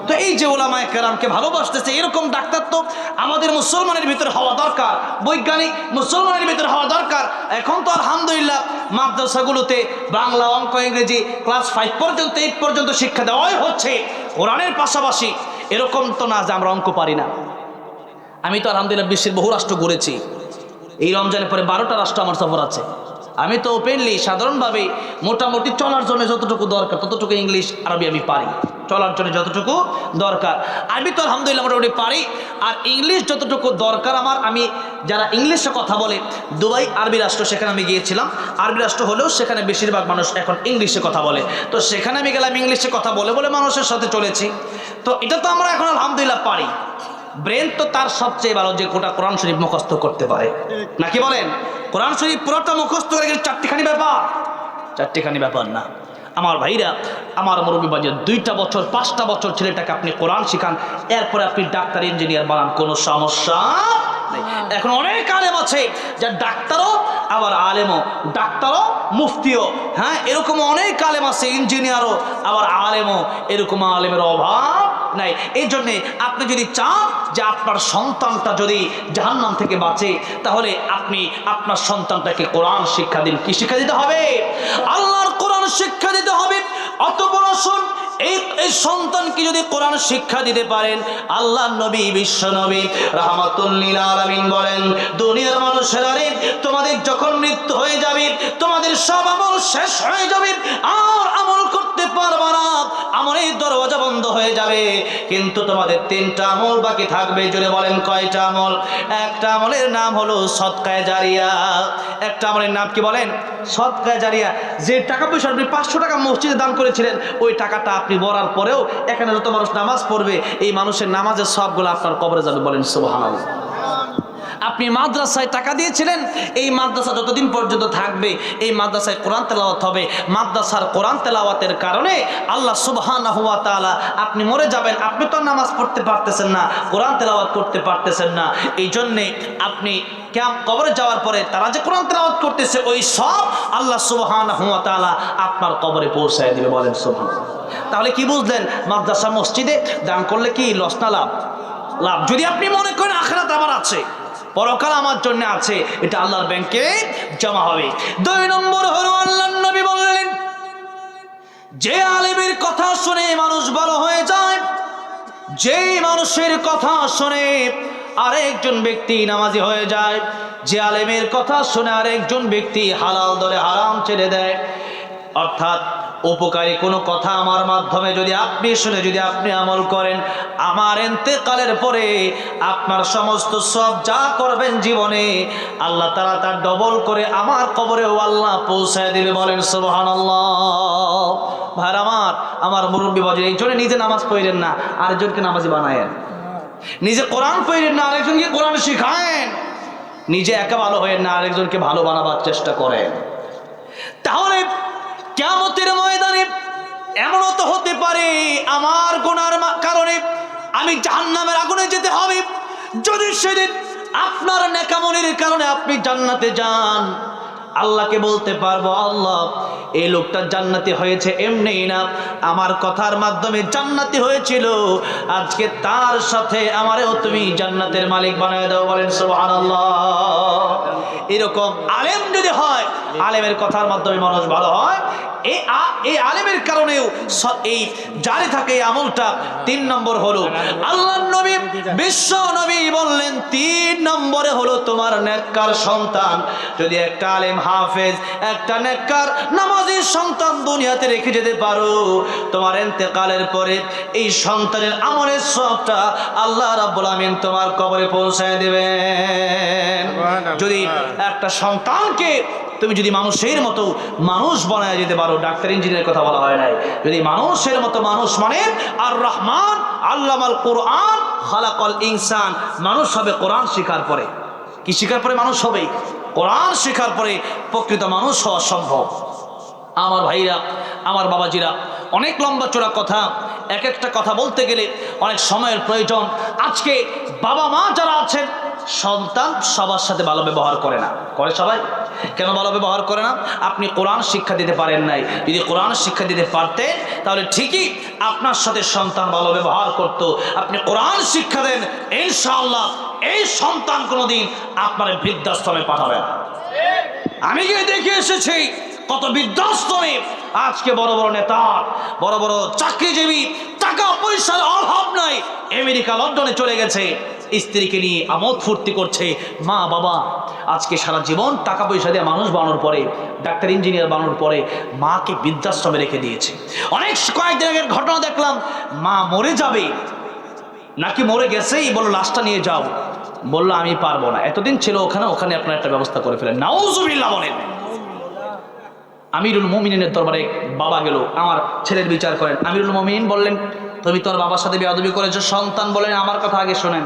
Speaker 1: তো এই যে ওলামায়ে কেরামকে ভালোবাসতেছে, এরকম ডাক্তার তো আমাদের মুসলমানের ভিতরে হওয়া দরকার, বৈজ্ঞানিক মুসলমানের ভিতরে হওয়া দরকার। এখন তো আলহামদুলিল্লাহ মাদ্রাসাগুলোতে বাংলা, অঙ্ক, ইংরেজি ক্লাস 5 পর্যন্ত 8 পর্যন্ত শিক্ষা দেওয়াই হচ্ছে কোরআনের পাশাপাশি। এরকম তো না যে আমরা অঙ্ক পারি না। আমি তো আলহামদুলিল্লাহ বিশ্বের বহু রাষ্ট্র ঘুরেছি। এই রমজানের পরে 12টা রাষ্ট্র আমার সফর আছে। আমি তো ওপেনলি সাধারণভাবে মোটামুটি চলার জন্য যতটুকু দরকার ততটুকু ইংলিশ আরবি আমি পারি, চলার জন্য যতটুকু দরকার আরবি তো আলহামদুলিল্লাহ মোটামুটি পারি। আর ইংলিশ যতটুকু দরকার আমার, আমি যারা ইংলিশে কথা বলে, দুবাই আরবি রাষ্ট্র, সেখানে আমি গিয়েছিলাম। আরবি রাষ্ট্র হলেও সেখানে বেশিরভাগ মানুষ এখন ইংলিশে কথা বলে, তো সেখানে আমি গেলাম, ইংলিশে কথা বলে বলে মানুষের সাথে চলেছি। তো এটা তো আমরা এখন আলহামদুলিল্লাহ পারি। ব্রেন তো তার সবচেয়ে ভালো যে গোটা কোরআন শরীফ মুখস্থ করতে পারে, নাকি বলেন? কোরআন শরীফ পুরোটা মুখস্থ করে গেলে চারটিখানি ব্যাপার না। আমার ভাইরা, আমার মুরব্বী বাজার, 2টা বছর 5টা বছর ছেলেটাকে আপনি কোরআন শিখান, এরপরে আপনি ডাক্তার ইঞ্জিনিয়ার বানান, কোনো সমস্যা নেই। এখন অনেক আলেম আছে যা ডাক্তারও আবার আলেমও, ডাক্তারও মুফতিও, হ্যাঁ এরকম অনেক আলেম আছে, ইঞ্জিনিয়ারও আবার আলেমও, এরকম আলেমের অভাব নাই। এই জন্যে আপনি যদি চান যে আপনার সন্তানটা যদি জাহান্নাম থেকে বাঁচে, তাহলে আপনি আপনার সন্তানটাকে কোরআন শিক্ষা দিন। কি শিক্ষা দিতে হবে? আল্লাহর কোরআন শিক্ষা দিতে হবে। অতঃপর আসুন, এই সন্তানকে যদি কোরআন শিক্ষা দিতে পারেন, আল্লাহ নবী, বিশ্ব নবী রাহমাতুল লিল আলামিন বলেন, দুনিয়ার মানুষেরা রে, তোমাদের যখন মৃত্যু হয়ে যাবে, তোমাদের সব আমল শেষ হয়ে যাবে, আর আমল করতে পারবে না, আমলের দরওয়াজা বন্ধ হয়ে যাবে, কিন্তু তোমাদের 3টা আমল বাকি থাকবে। জোরে বলেন কয়টা আমল? একটা আমলের নাম হলো সদকায়ে জারিয়া। একটা আমলের নাম কি বলেন? সদকায়ে জারিয়া। যে টাকা পয়সা আপনি 500 টাকা মসজিদে দান করেছিলেন, ওই টাকাটা আপনি মরার পরেও এখানে যত মানুষ নামাজ পড়বে, এই মানুষের নামাজের সবগুলো আপনার কবরে যাবে। বলেন সুবহানাল্লাহ। আপনি মাদ্রাসায় টাকা দিয়েছিলেন, এই মাদ্রাসা যতদিন পর্যন্ত থাকবে, এই মাদ্রাসায় কোরআন তেলাওয়াত হবে। মাদ্রাসার কোরআন তেলাওয়াতের কারণে আল্লাহ সুবহানাহু ওয়া তাআলা, আপনি মরে যাবেন, আপনি তো নামাজ পড়তে পারতেছেন না, কোরআন তেলাওয়াত করতে পারতেছেন না, এই জন্যে আপনি কবরে যাওয়ার পরে তারা যে কোরআন তেলাওয়াত করতেছে, ওই সব আল্লাহ সুবহানাহু ওয়া তাআলা আপনার কবরে পৌঁছায় দিবে। বলেন সুবহানাল্লাহ। তাহলে কি বুঝলেন? মাদ্রাসা মসজিদে দান করলে কি লস না লাভ? লাভ। যদি আপনি মনে করেন আখিরাত আমার আছে, পরকাল আমার জন্য আছে, এটা আল্লাহর ব্যাংকে জমা হবে। 2 নম্বর হলো আল্লাহর নবী বললেন, যে আলেমের কথা শুনে মানুষ ভালো হয়ে যায়, যেই মানুষের কথা শুনে আরেকজন ব্যক্তি নামাজি হয়ে যায়, যে আলেমের কথা শুনে আরেকজন ব্যক্তি হালাল ধরে হারাম ছেড়ে দেয়, অর্থাৎ উপকারী কোনো কথা আমার মাধ্যমে যদি আপনি শুনে যদি আপনি আমল করেন, আমার ইন্তেকালের পরে আপনার সমস্ত সব যা করবেন জীবনে আল্লাহ তাআলা তার ডবল করে আমার কবরেও আল্লাহ পৌঁছায় দিবে। বলেন সুবহানাল্লাহ। ভাইরা আমার মুরব্বী বাজে এই জন্য নিজে নামাজ পড়েন না, আরেকজনকে নামাজি বানায়েন। নিজে কোরআন পড়েন না, আরেকজনকে কোরআন শিখায়েন। নিজে একা ভালো হয়েন না, আরেকজনকে ভালো বানাবার চেষ্টা করেন। তাহলে কিয়ামতের ময়দানে এমনও তো হতে পারে আমার গুনার কারণে আমি জাহান্নামের আগুনে যেতে হবে। যদি সেদিন আপনার নেকামনির কারণে আপনি জান্নাতে যান, আল্লাহকে বলতে পারবো, আল্লাহ এই লোকটা জান্নাতি হয়েছে এমনি না, আমার কথার মাধ্যমে জান্নাতি হয়েছিল, আজকে তার সাথে আমারেও তুমি জান্নাতের মালিক বানায় দাও। বলেন সুবহানাল্লাহ। এরকম আলেম যদি হয়, আলেমের কথার মাধ্যমে মানুষ ভালো হয়, এই আলেমের কারণেও এই জারি থাকে এই আমলটা। 3 নম্বর হলো আল্লাহর নবী বিশ্ব নবী বললেন 3 নম্বরে হলো তোমার নেককার সন্তান। যদি একটা আলেম হাফেজ একটা নেককার নামাজি সন্তান দুনিয়াতে রেখে যেতে পারো, তোমার ইন্তেকালের পরে এই সন্তানের আমলের সবটা আল্লাহ রাব্বুল আমিন তোমার কবরে পৌঁছায় দেবেন। যদি একটা সন্তানকে তুমি যদি মানুষের মতো মানুষ বানায় যেতে পারো, ডাক্তার ইঞ্জিনিয়ারের কথা বলা হয় নাই, যদি মানুষের মতো মানুষ মানে আর রহমান আল্লামাল কোরআন খালাকাল ইনসান, মানুষ হবে কোরআন শিখার পরে। কি শিখার পরে মানুষ হবে? কোরআন শিখার পরে প্রকৃত মানুষ হওয়া সম্ভব। আমার ভাইরা, আমার বাবাজিরা, অনেক লম্বা চড়া কথা, এক একটা কথা বলতে গেলে অনেক সময়ের প্রয়োজন। আজকে বাবা মা যারা আছেন, সন্তান সবার সাথে ভালো ব্যবহার করে না। করে সবাই? কেন ভালো ব্যবহার করে না? আপনি কোরআন শিক্ষা দিতে পারেন নাই। যদি কোরআন শিক্ষা দিতে পারতেন তাহলে ঠিকই আপনার সাথে সন্তান ভালো ব্যবহার করত। আপনি কোরআন শিক্ষা দেন, ইনশাআল্লাহ এই সন্তান কোনোদিন আপনার বৃদ্ধাশ্রমে পাঠাবে না। আমি গিয়ে দেখে এসেছি কত বৃদ্ধাশ্রমে আজকে বড় বড় নেতা, বড় বড় চাকরিজীবী, টাকা পয়সার অভাব নাই, আমেরিকা লন্ডনে চলে গেছে, স্ত্রীকে নিয়ে আমোদ ফুর্তি করছে। মা বাবা আজকে সারা জীবন টাকা পয়সা দিয়ে মানুষ বানানোর পরে, ডাক্তার ইঞ্জিনিয়ার বানানোর পরে মাকে বৃদ্ধাশ্রমে রেখে দিয়েছে। অনেক কয়েকদিন আগের ঘটনা দেখলাম, মা মরে যাবে নাকি মরে গেছেই, বললো লাশটা নিয়ে যাও, বললো আমি পারবো না, এতদিন ছিল ওখানে, ওখানে আপনার একটা ব্যবস্থা করে ফেলেন। নাউজুবিল্লাহ বলেন। আমিরুল মুমিনিনের দরবারে বাবা গেল, আমার ছেলের বিচার করেন। আমিরুল মুমিনিন বললেন, তুমি তোর বাবার সাথে বেয়াদবি করেছো। সন্তান বলেন, আমার কথা আগে শোনেন,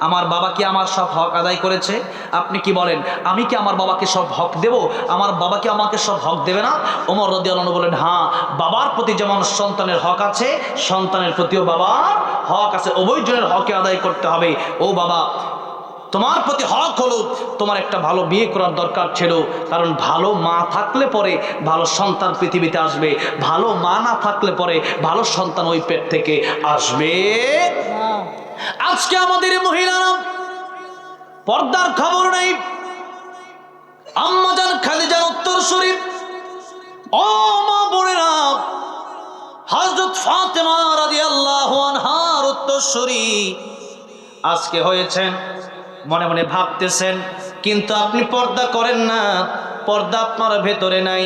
Speaker 1: আমার বাবা কি আমার সব হক আদায় করেছে? আপনি কি বলেন, আমি কি আমার বাবাকে সব হক দেব? আমার বাবা কি আমাকে সব হক দেবে না? ওমর রাদিয়াল্লাহু আনহু বলেন, হ্যাঁ, বাবার প্রতি যেমন সন্তানের হক আছে, সন্তানের প্রতিও বাবার হক আছে, উভয়জনের হকে আদায় করতে হবে। ও বাবা, তোমার প্রতি হক হলো তোমার একটা ভালো বিয়ে করার দরকার ছিল, কারণ ভালো মা থাকলে পরে ভালো সন্তান পৃথিবীতে আসবে, ভালো মা না থাকলে পরে ভালো সন্তান ওই পেট থেকে আসবে। আজকে আমাদের মহিলারা পর্দার খবর নেই। আম্মাজান খাদিজার উত্তরসূরি, ও মা বোনেরা, হযরত ফাতেমা রাদিয়াল্লাহু আনহার উত্তরসূরি আজকে হয়েছেন। মনে মনে ভাবতেছেন, কিন্তু আপনি পর্দা করেন না, পর্দা আপনার ভেতরে নাই।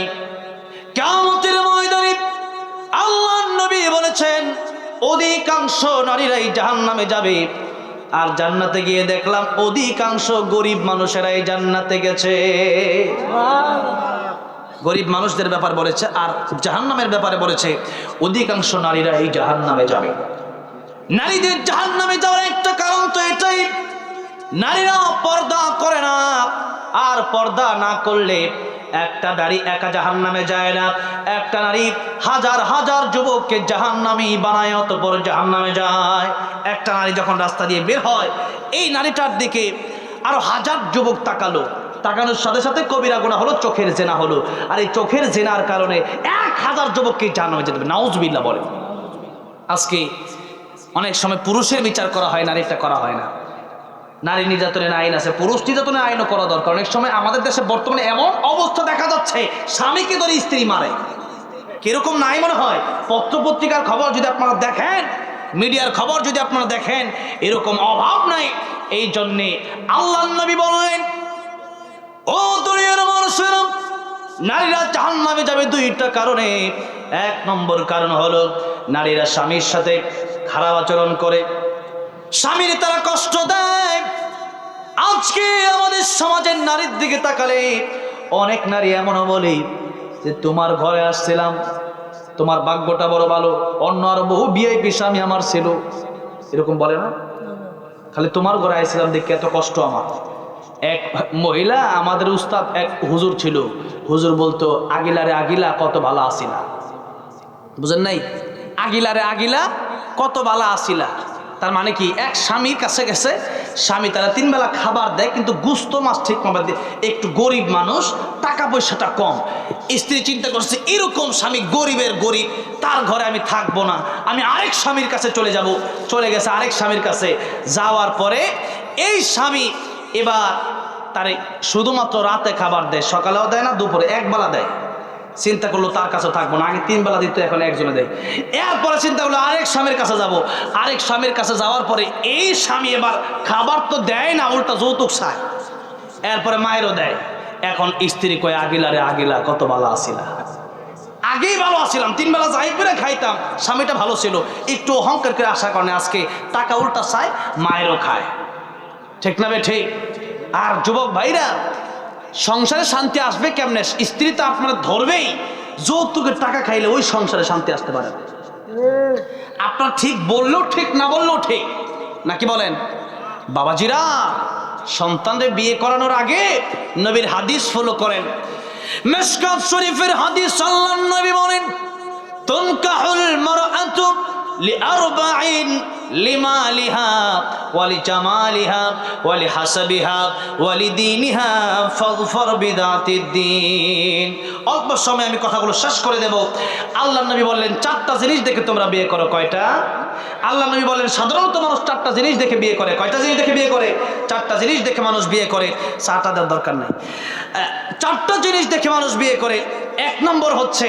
Speaker 1: কিয়ামতের ময়দানে আল্লাহর নবী বলেছেন, অধিকাংশ নারীরাই জাহান্নামে যাবে। আর জান্নাতে গিয়ে দেখলাম অধিকাংশ গরিব মানুষেরাই জান্নাতে গেছে। গরিব মানুষদের ব্যাপার বলেছে, আর জাহান্নামের ব্যাপারে বলেছে অধিকাংশ নারীরা এই জাহান্নামে যাবে। নারীদের জাহান্নামে যাওয়ার একটা কারণ তো এটাই, নারীরা পর্দা করে না। আর পর্দা না করলে একটা নারী একা জাহান্নামে যায় না, একটা নারী হাজার হাজার যুবককে জাহান্নামী বানায়, অতঃপর জাহান্নামে যায়। একটা নারী যখন রাস্তা দিয়ে বের হয়, এই নারীটার দিকে আরো হাজার যুবক তাকালো, তাকানোর সাথে সাথে কবিরা গুনাহ হলো, চোখের জেনা হলো। আর এই চোখের জেনার কারণে 1000 যুবককে জাহান্নামে যেতে হবে। নাউজুবিল্লাহ বলে। আজকে অনেক সময় পুরুষের বিচার করা হয়, নারীটা করা হয় না। নারী নির্যাতনের আইন আছে, পুরুষ নির্যাতনের আইনও করা দরকার। অনেক সময় আমাদের দেশে বর্তমানে এমন অবস্থা দেখা যাচ্ছে, স্বামীকে ধরে স্ত্রী মারে। কিরকম নাই মনে হয়? পত্রপত্রিকার খবর যদি আপনারা দেখেন, মিডিয়ার খবর যদি আপনারা দেখেন, এরকম অভাব নাই। এই জন্যে আল্লাহর নবী বলেন, ও দুনিয়ার মানুষেরা, নারীরা জাহান্নামে যাবে 2টা কারণে। এক নম্বর কারণ হলো নারীরা স্বামীর সাথে খারাপ আচরণ করে, স্বামীর তারা কষ্ট দেয়। আজকে আমাদের সমাজের নারীর দিকে তাকালে অনেক নারী এমনও বলে যে তোমার ঘরে আসছিলাম, তোমার ভাগ্যটা বড় ভালো, অন্য আরো বহু ভিআইপি স্বামী আমার ছিল, এরকম বলে না? খালি তোমার ঘরে আসছিলাম দেখে এত কষ্ট আমার। এক মহিলা আমাদের উস্তাদ এক হুজুর ছিল, হুজুর বলতো আগিলারে আগিলা কত ভালো আসিলা। বুঝেন নাই? আগিলারে আগিলা কত ভালো আসিলা, তার মানে কি এক স্বামীর কাছে গেছে, স্বামী তারা 3 বেলা খাবার দেয় কিন্তু গুস্ত মাছ ঠিক মতো দেয়, একটু গরিব মানুষ, টাকা পয়সাটা কম। স্ত্রী চিন্তা করছে এরকম স্বামী গরিবের গরিব, তার ঘরে আমি থাকবো না, আমি আরেক স্বামীর কাছে চলে যাব। চলে গেছে আরেক স্বামীর কাছে, যাওয়ার পরে এই স্বামী এবার তারে শুধুমাত্র রাতে খাবার দেয়, সকালেও দেয় না, দুপুরে একবেলা দেয়। চিন্তা করলো তার কাছে থাকবো না, আগে 3 বেলা দিত, এখন একজনে দেয়। এরপরে চিন্তা করলো আরেক স্বামীর কাছে যাব। আরেক স্বামীর কাছে যাওয়ার পরে এই স্বামী এবার খাবার তো দেয় না, উল্টা যৌতুক চায়। এরপরে মায়েরও দেয়। এখন স্ত্রী কয় আগিলারে আগিলা কত ভালো আসিলা, আগেই ভালো আসিলাম, 3 বেলা যাই করে খাইতাম, স্বামীটা ভালো ছিল, একটু অহংকার করে আসার কারণে আজকে টাকা উল্টা চায়, মায়েরও খায়। ঠিক না বে ঠিক? আর যুবক ভাইরা, সংসারে শান্তি আসবে কেমনে? স্ত্রী তো আপনারা ধরবেই, যৌতুকের টাকা খাইলে ওই সংসারে শান্তি আসতে পারে না। আপনার ঠিক বললেও ঠিক, না বললেও ঠিক, নাকি বলেন? বাবাজিরা, সন্তানদের বিয়ে করানোর আগে নবীর হাদিস ফলো করেন। মিশকাত শরীফের হাদিস, আল্লাহর নবী বলেন তুনকাহুল মারআতু লিআরবাইন লিমালিহা ওয়ালিজামালিহা ওয়ালিহাসাবিহা ওয়ালিদীনিহা ফাযফার বিযাতিদ্দীন। অল্প সময় আমি কথাগুলো শেষ করে দেব। আল্লাহর নবী বললেন 4টা জিনিস দেখে তোমরা বিয়ে করো। কয়টা? আল্লাহর নবী বলেন সাধারণত মানুষ 4টা জিনিস দেখে বিয়ে করে। কয়টা জিনিস দেখে বিয়ে করে? 4টা জিনিস দেখে মানুষ বিয়ে করে। 4টা দেওয়ার দরকার নেই, 4টা জিনিস দেখে মানুষ বিয়ে করে। 1 নম্বর হচ্ছে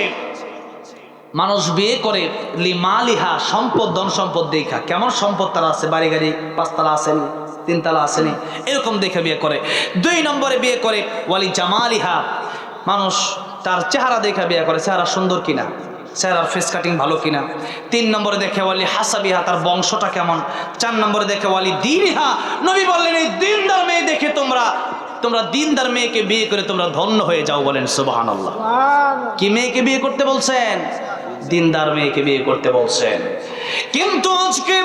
Speaker 1: মানুষ বিয়ে করে লিমালিহা, সম্পদ, ধন সম্পদ দেখা, কেমন সম্পদ তারা আছে, বাড়ি গাড়ি 5 তালা আসেনি, 3 তালা আসেনি, এরকম দেখে বিয়ে করে। 2 নম্বরে বিয়ে করে ওয়ালি জামালিহা, মানুষ তার চেহারা দেখে বিয়ে করে, চেহারা সুন্দর কিনা, চেহারার ফেস কাটিং ভালো কিনা। 3 নম্বরে দেখে ওয়ালি হাসাবিহা, তার বংশটা কেমন। 4 নম্বরে দেখে ওয়ালি দীনিহা, নবী বললেন এই দিনদার মেয়ে দেখে তোমরা দিনদার মেয়েকে বিয়ে করে তোমরা ধন্য হয়ে যাও। বলেন সুবহানাল্লাহ। কি মেয়েকে বিয়ে করতে বলছেন? দিনদার মেয়েকে বিয়ে করতে বলছেন। কিন্তু আজকে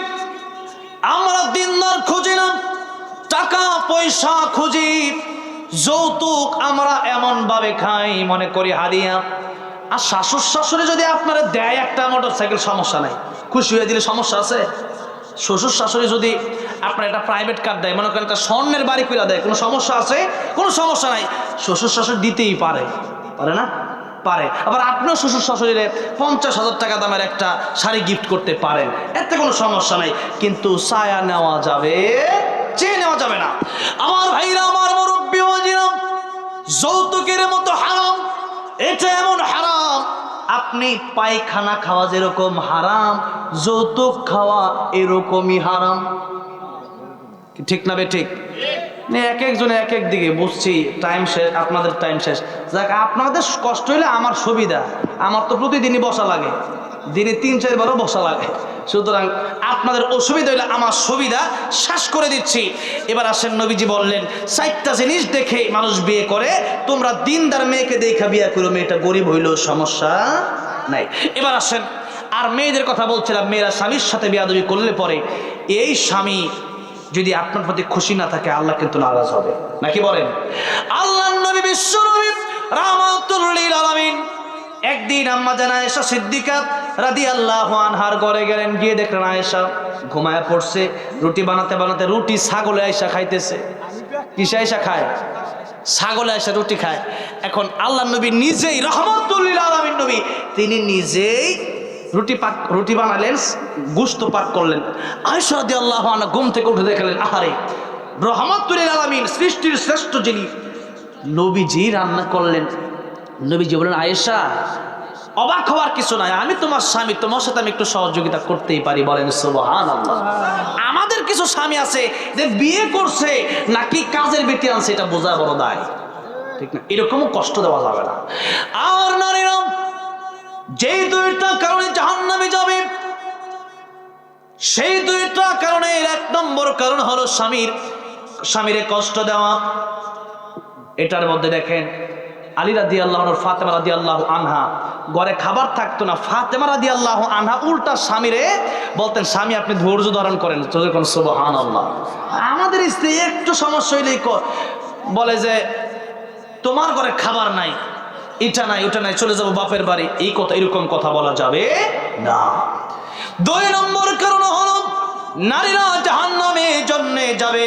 Speaker 1: আমরা দিনদার খুঁজি না, টাকা পয়সা খুঁজি, যৌতুক আমরা এমন ভাবে খাই মনে করি হাদিয়া। আর শাশুড় শাশুড়ি যদি আপনারা দেয় একটা মোটরসাইকেল, সমস্যা নাই, খুশি হয়ে দিলে সমস্যা আছে? শ্বশুর শাশুড়ি যদি আপনার একটা প্রাইভেট কার দেয়, মনে করেন একটা স্বর্ণের বাড়ি করে দেয়, কোনো সমস্যা আছে? কোনো সমস্যা নাই। শ্বশুর শাশুড়ি দিতেই পারে, পারে না? পারে। আবার আপনিও শ্বশুর শাশুড়িরে 50,000 টাকা দামের একটা শাড়ি গিফট করতে পারেন, এতে কোনো সমস্যা নাই। কিন্তু ছায়া নেওয়া যাবে, চেয়ে নেওয়া যাবে না। আমার ভাইরা, আমার মুরব্বী ওয়াজিরা, যৌতুকের মতো হারাম, এটা এমন হারাম, আপনি পায়খানা খাওয়া যেরকম হারাম, যৌতুক খাওয়া এরকমই হারাম। ঠিক না বে ঠিক? এক একজনে এক এক দিকে। বুঝছি টাইম শেষ, আপনাদের টাইম শেষ। যাক, আপনাদের কষ্ট হইলে আমার সুবিধা, আমার তো প্রতিদিনই বসা লাগে, দিনে 3-4 বারও বসা লাগে, সুতরাং আপনাদের অসুবিধা হইলে আমার সুবিধা। শেষ করে দিচ্ছি। এবার আসেন, নবীজি বললেন 4টা জিনিস দেখে মানুষ বিয়ে করে, তোমরা দিনদার মেয়েকে দেখা বিয়ে করো, মেয়েটা গরিব হইলেও সমস্যা নাই। এবার আসেন, আর মেয়েদের কথা বলছিলাম, মেয়েরা স্বামীর সাথে বিয়াদবি করলে পরে এই স্বামী যদি আপনার প্রতি খুশি না থাকে, আল্লাহ কিন্তু নারাজ হবে, নাকি বলেন? আল্লাহর নবী বিশ্বনবী রাহমাতুল লিল আলামিন একদিন আম্মা জান আয়েশা সিদ্দিকা রাদিয়াল্লাহু আনহার ঘরে গেলেন। গিয়ে দেখলেন আয়েশা ঘুমায়া পড়ছে, রুটি বানাতে বানাতে রুটি ছাগলে আয়েশা খাইতেছে। কিসে আয়েশা খায়? ছাগলে আয়েশা রুটি খায়। এখন আল্লাহর নবী নিজেই, রাহমাতুল লিল আলামিন নবী, তিনি নিজেই রুটি বানালেন, গোশত পাক করলেন। আয়েশা রাদিয়াল্লাহু আনহা ঘুম থেকে উঠে দেখলেন, আহারে, রাহমাতুল লিল আলামিন, সৃষ্টির শ্রেষ্ঠ যিনি, নবীজি রান্না করলেন। নবীজি বলেন, আয়েশা, অবাক হওয়ার কিছু নাই, আমি তোমার স্বামী, তোমার সাথে আমি একটু সহযোগিতা করতেই পারি। বলেন সুবহানাল্লাহ। আমাদের কিছু স্বামী আছে যে বিয়ে করছে নাকি কাজের বেটি আনছে, এটা বোঝা বড় দায়, ঠিক না? এরকমও কষ্ট দেওয়া যাবে না। আর নারীরা যেই দুইটা কারণে জাহান্নামে যাবে, সেই দুইটা কারণের এক নম্বর কারণ হলো স্বামীর কষ্ট দেওয়া। এটার মধ্যে দেখেন আলী রাদিয়াল্লাহু আনহু, ফাতেমা রাদিয়াল্লাহু আনহা, ঘরে খাবার থাকতো না, ফাতেমা রাদিয়াল্লাহু আনহা উল্টা স্বামীরে বলতেন, স্বামী আপনি ধৈর্য ধারণ করেন। সুবহানাল্লাহ। আমাদের স্ত্রী একটু সমস্যা হইলেই বলে যে তোমার ঘরে খাবার নাই, এটা নাই ওটা নাই, চলে যাবো বাপের বাড়ি। এই কথা, এরকম কথা বলা যাবে না। দুই নম্বর কারণ হলো নারীরা জাহান্নামে জন্য যাবে,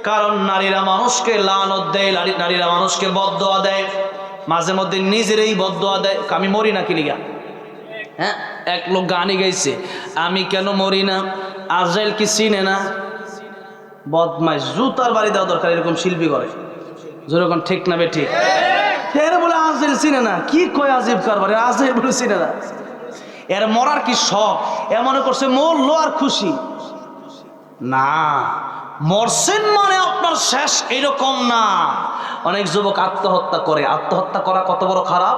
Speaker 1: কারণ নারীরা মানুষকে লানত দেয়, নারীরা মানুষকে বদদোয়া দেয়, মাঝে মধ্যে নিজেরই বদদোয়া দেয়। আমি মরি না কি লিগা? হ্যাঁ, এক লোক গানই গাইছে, আমি কেন মরি না, আজরাইল কি চিনে না। বদমাইশ, জুতার বাড়ি দেওয়া দরকার, এরকম শিল্পী করে। যেরকম ঠিক না বে ঠিক? এর বলে আজরাইল চিনে না, কি কয় আজিব কারবারে, আজরাইল বলে চিনে না। এর মরার কি শখ, এ মনে করছে মরলো আর খুশি না। মরছেন মানে আপনার শেষ, এরকম না। অনেক যুবক আত্মহত্যা করে। আত্মহত্যা করা কত বড় খারাপ।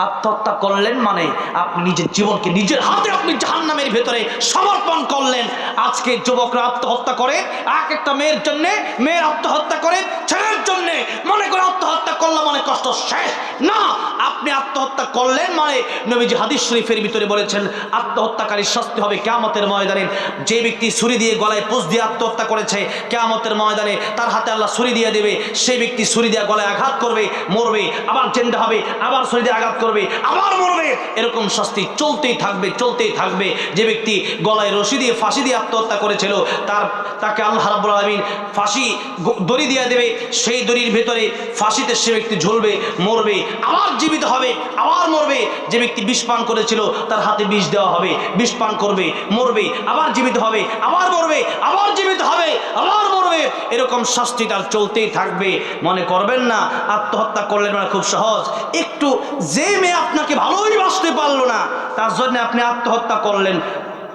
Speaker 1: আত্মহত্যা করলেন মানে আপনি নিজের জীবনকে নিজের হাতে আপনি জাহান্নামের ভেতরে সমর্পণ করলেন। আজকে যুবকরা আত্মহত্যা করে এক একটা মেয়ের জন্য, মেয়ের আত্মহত্যা করে ছেলের জন্য, মনে করে আত্মহত্যা করলাম মানে কষ্ট শেষ না। আপনি আত্মহত্যা করলেন মানে নবীজি হাদিস শরীফের ভিতরে বলেছেন, আত্মহত্যাকারীর শাস্তি হবে কিয়ামতের ময়দানে। যে ব্যক্তি ছুরি দিয়ে গলায় পুঁজ দিয়ে আত্মহত্যা করেছে, কিয়ামতের ময়দানে তার হাতে আল্লাহ ছুরি দিয়ে দেবে। সেই ব্যক্তি ছুরি দিয়ে গলায় আঘাত করবে, মরবে, আবার জেন্দা হবে, আবার ছুরি দিয়ে আঘাত করবে, আবার মরবে। এরকম শাস্তি চলতেই থাকবে, চলতেই থাকবে। যে ব্যক্তি গলায় রশি দিয়ে ফাঁসি দিয়ে আত্মহত্যা করেছিল, তাকে আল্লাহ রাব্বুল আলামিন ফাঁসি দড়ি দিয়ে দেবে। সেই দড়ির ভেতরে ফাঁসিতে সে ব্যক্তি ঝুলবে, মরবে, আবার জীবিত হবে, আবার মরবে। যে ব্যক্তি বিষ পান করেছিল তার হাতে বিষ দেওয়া হবে, বিষ পান করবে, মরবে, আবার জীবিত হবে, আবার মরবে, আবার জীবিত হবে, আবার মরবে। এরকম শাস্তি তার চলতেই থাকবে। মনে করবেন না আত্মহত্যা করলেন মানে খুব সহজ। একটু যে মেয়ে আপনাকে ভালোই বাসতে পারলো না, তার জন্য আপনি আত্মহত্যা করলেন।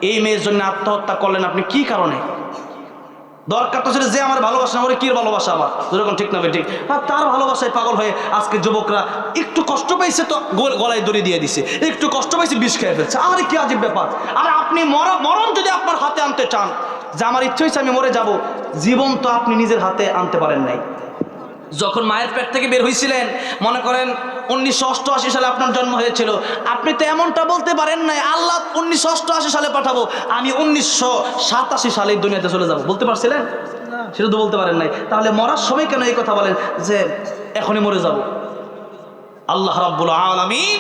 Speaker 1: এই মেয়ের জন্য আত্মহত্যা করলেন আপনি কি কারণে? দরকার তো ছিল যে আমার ভালোবাসা, আমার কি ভালোবাসা, আবার যেরকম ঠিক না ঠিক, আর তার ভালোবাসায় পাগল হয়ে আজকে যুবকরা একটু কষ্ট পাইছে তো গলায় দড়ি দিয়ে দিছে, একটু কষ্ট পাইছে বিষ খেয়ে ফেলছে। আরে কি আজীব ব্যাপার। আর আপনি মরণ যদি আপনার হাতে আনতে চান, যে আমার ইচ্ছে হয়েছে আমি মরে যাব, জীবন তো আপনি নিজের হাতে আনতে পারেন নাই। যখন মায়ের পেট থেকে বের হয়েছিলেন, মনে করেন 1988 সালে আপনার জন্ম হয়েছিল, আপনি তো এমনটা বলতে পারেন নাই আল্লাহ 1988 সালে পাঠাবো, আমি 1987 সালে দুনিয়াতে চলে যাব, বলতে পারছিলেন? সেটা তো বলতে পারেন নাই। তাহলে মরার সময় কেন এই কথা বলেন যে এখনই মরে যাব? আল্লাহ রাব্বুল আলামিন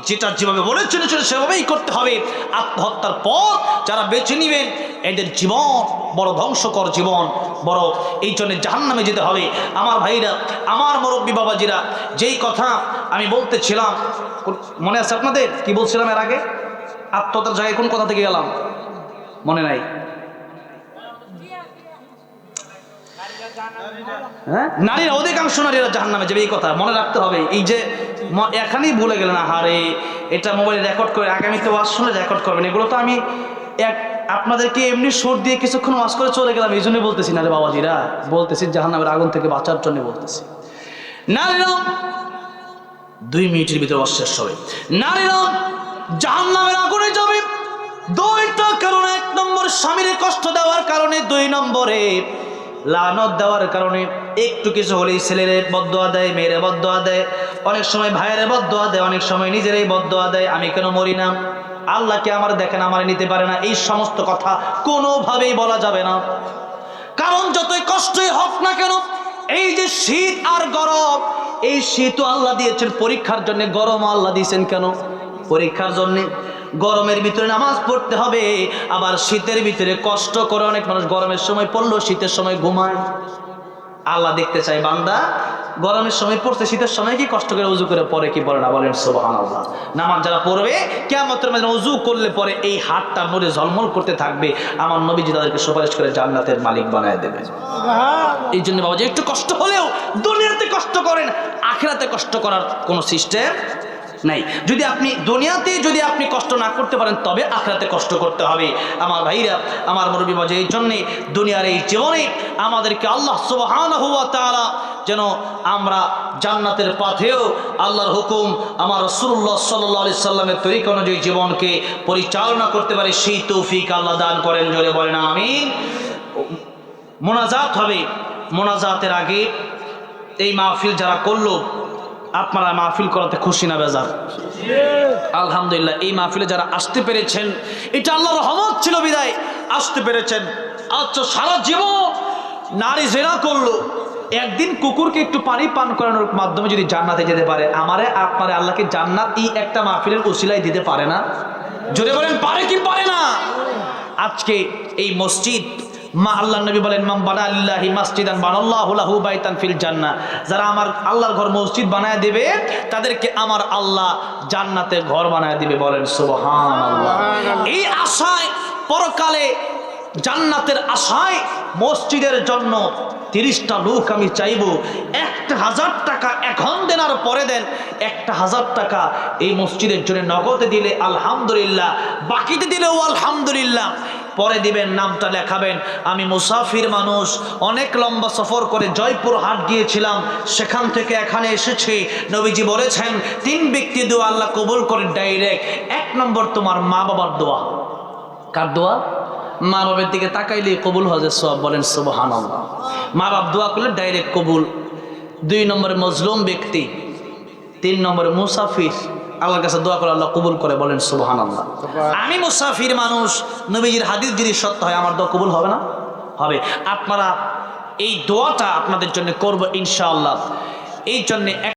Speaker 1: যেটা যেভাবে বলেছেন সেভাবেই করতে হবে। আত্মহত্যার পর যারা বেছে নিবেন এদের জীবন বড় ধ্বংসকর জীবন, বড়, এই জন্য জাহান্নামে যেতে হবে। আমার ভাইরা, আমার মুরব্বী বাবাজিরা, যেই কথা আমি বলতেছিলাম, মনে আছে আপনাদের? কি বলছিলাম এর আগে? আত্মহত্যার জায়গায় কোন কথা থেকে গেলাম মনে নাই? হ্যাঁ, নারীরা, অধিকাংশ নারীরা জাহান্নামে যাবে, এই কথা মনে রাখতে হবে। এই যে এখানেই ভুলে গেলেন, আহারে এটা মোবাইলে রেকর্ড করে আগামীতে ওয়াজ শুনে রেকর্ড করবেন। এগুলো তো আমি আপনাদেরকে এমনি সুর দিয়ে কিছুক্ষণ ওয়াজ করে চলে গেলাম, এই জন্যই বলতেছি না রে বাবাজিরা, বলতেছি জাহান্নামের আগুন থেকে বাঁচার জন্য বলতেছি। নারীরা 2 মিনিটের ভিতরে ওয়াজ শেষ হবে। নারীরা জাহান্নামের আগুনে যাবে দুইটা কারণে। 1 নম্বর স্বামীর কষ্ট দেওয়ার কারণে, 2 নম্বরে লানত দেওয়ার কারণে। একটু কিছু হলেই ছেলের বদদোয়া দেয়, মেয়ের বদদোয়া দেয়, অনেক সময় ভাইয়ের বদদোয়া দেয়, অনেক সময় নিজেরই বদদোয়া দেয়, আমি কেন মরি না, আল্লাহকে আমার দেখেন আমার নিতে পারে না। এই সমস্ত কথা কোনোভাবেই বলা যাবে না। কারণ যতই কষ্টই হোক না কেন, এই যে শীত আর গরম, এই শীতও আল্লাহ দিয়েছেন পরীক্ষার জন্য, গরমও আল্লাহ দিয়েছেন কেন? পরীক্ষার জন্য। গরমের ভিতরে নামাজ পড়তে হবে, আবার শীতের ভিতরে কষ্ট করে। অনেক মানুষ গরমের সময় পড়লো, শীতের সময় ঘুমায়। আল্লাহ দেখতে চায় বান্দা গরমের সময় পড়ছে, শীতের সময় কি কষ্ট করে উজু করে পড়ে কি পড়ে না, বলেন সুবহানাল্লাহ। নামাজ যারা পড়বে কিয়ামতের ময়দানে উজু করলে পরে এই হাতটা নূরে ঝলমল করতে থাকবে। আমার নবীজি তাদেরকে সুপারিশ করে জান্নাতের মালিক বানায় দেবে। এই জন্য বাবা, যে একটু কষ্ট হলেও দুনিয়াতে কষ্ট করেন, আখিরাতে কষ্ট করার কোনো সিস্টেম নাই। যদি আপনি দুনিয়াতে যদি আপনি কষ্ট না করতে পারেন তবে আখিরাতে কষ্ট করতে হবে। আমার ভাইরা, আমার মুরব্বী বাজে, এই জন্যে দুনিয়ার এই জীবনে আমাদেরকে আল্লাহ সুবহানাহু ওয়া তাআলা যেন আমরা জান্নাতের পথেও আল্লাহর হুকুম আমার রাসূলুল্লাহ সাল্লাল্লাহু আলাইহি সাল্লামের তরিকা অনুযায়ী জীবনকে পরিচালনা করতে পারে সেই তৌফিক আল্লাহ দান করেন। জোরে বলেন আমিন। মোনাজাত হবে। মোনাজাতের আগে এই মাহফিল যারা করলো, আপনারা মাহফিল করাতে খুশি না বেজার? আলহামদুলিল্লাহ। এই মাহফিলে যারা আসতে পেরেছেন, এটা আল্লাহর রহমত ছিল বিদায় আসতে পেরেছেন। আচ্ছা, সারা জীবন নারী জেনা করলো, একদিন কুকুরকে একটু পানি পান করানোর মাধ্যমে যদি জান্নাতে যেতে পারে, আমারে আপনারে আল্লাহকে জান্নাত এই একটা মাহফিলের উসিলায় দিতে পারে না? জোরে বলেন পারে কি পারে না? আজকে এই মসজিদ, মা আল্লাহ নবী বলেন মান বানা লিল্লাহি মাসজিদান বানাল্লাহু লাহু বাইতান ফিল জান্নাহ, যারা আমার আল্লাহর ঘর মসজিদ বানায় দেবে তাদেরকে আমার আল্লাহ জান্নাতে ঘর বানায় দিবে। বলেন সুবহানাল্লাহ। এই আশায় পরকালে জান্নাতের আশায় মসজিদের জন্য 30টা লোক আমি চাইবো 1000 টাকা এখন দেন আর পরে দেন, 1000 টাকা এই মসজিদের জন্য নগদে দিলে আলহামদুলিল্লাহ, বাকিতে দিলেও আলহামদুলিল্লাহ, পরে দিবেন, নামটা লেখাবেন। আমি মুসাফির মানুষ, অনেক লম্বা সফর করে জয়পুর হাট গিয়েছিলাম, সেখান থেকে এখানে এসেছি। নবীজি বলেছেন 3 ব্যক্তি দোয়া আল্লাহ কবুল করে ডাইরেক্ট। 1 নম্বর তোমার মা বাবার দোয়া। কার দোয়া? মা বাবার দিকে তাকাইলে কবুল হজের সব। বলেন সুবহানাল্লাহ। মা বাপ দোয়া করলে ডাইরেক্ট কবুল। 2 নম্বরে মজলুম ব্যক্তি। 3 নম্বরে মুসাফির, আল্লাহর কাছে দোয়া করে আল্লাহ কবুল করে। বলেন সুবহানাল্লাহ। আমি মুসাফির মানুষ, নবীজির হাদিস যদি সত্য হয় আমার দোয়া কবুল হবে না? হবে। আপনারা এই দোয়াটা আপনাদের জন্য করব ইনশাআল্লাহ। এই জন্য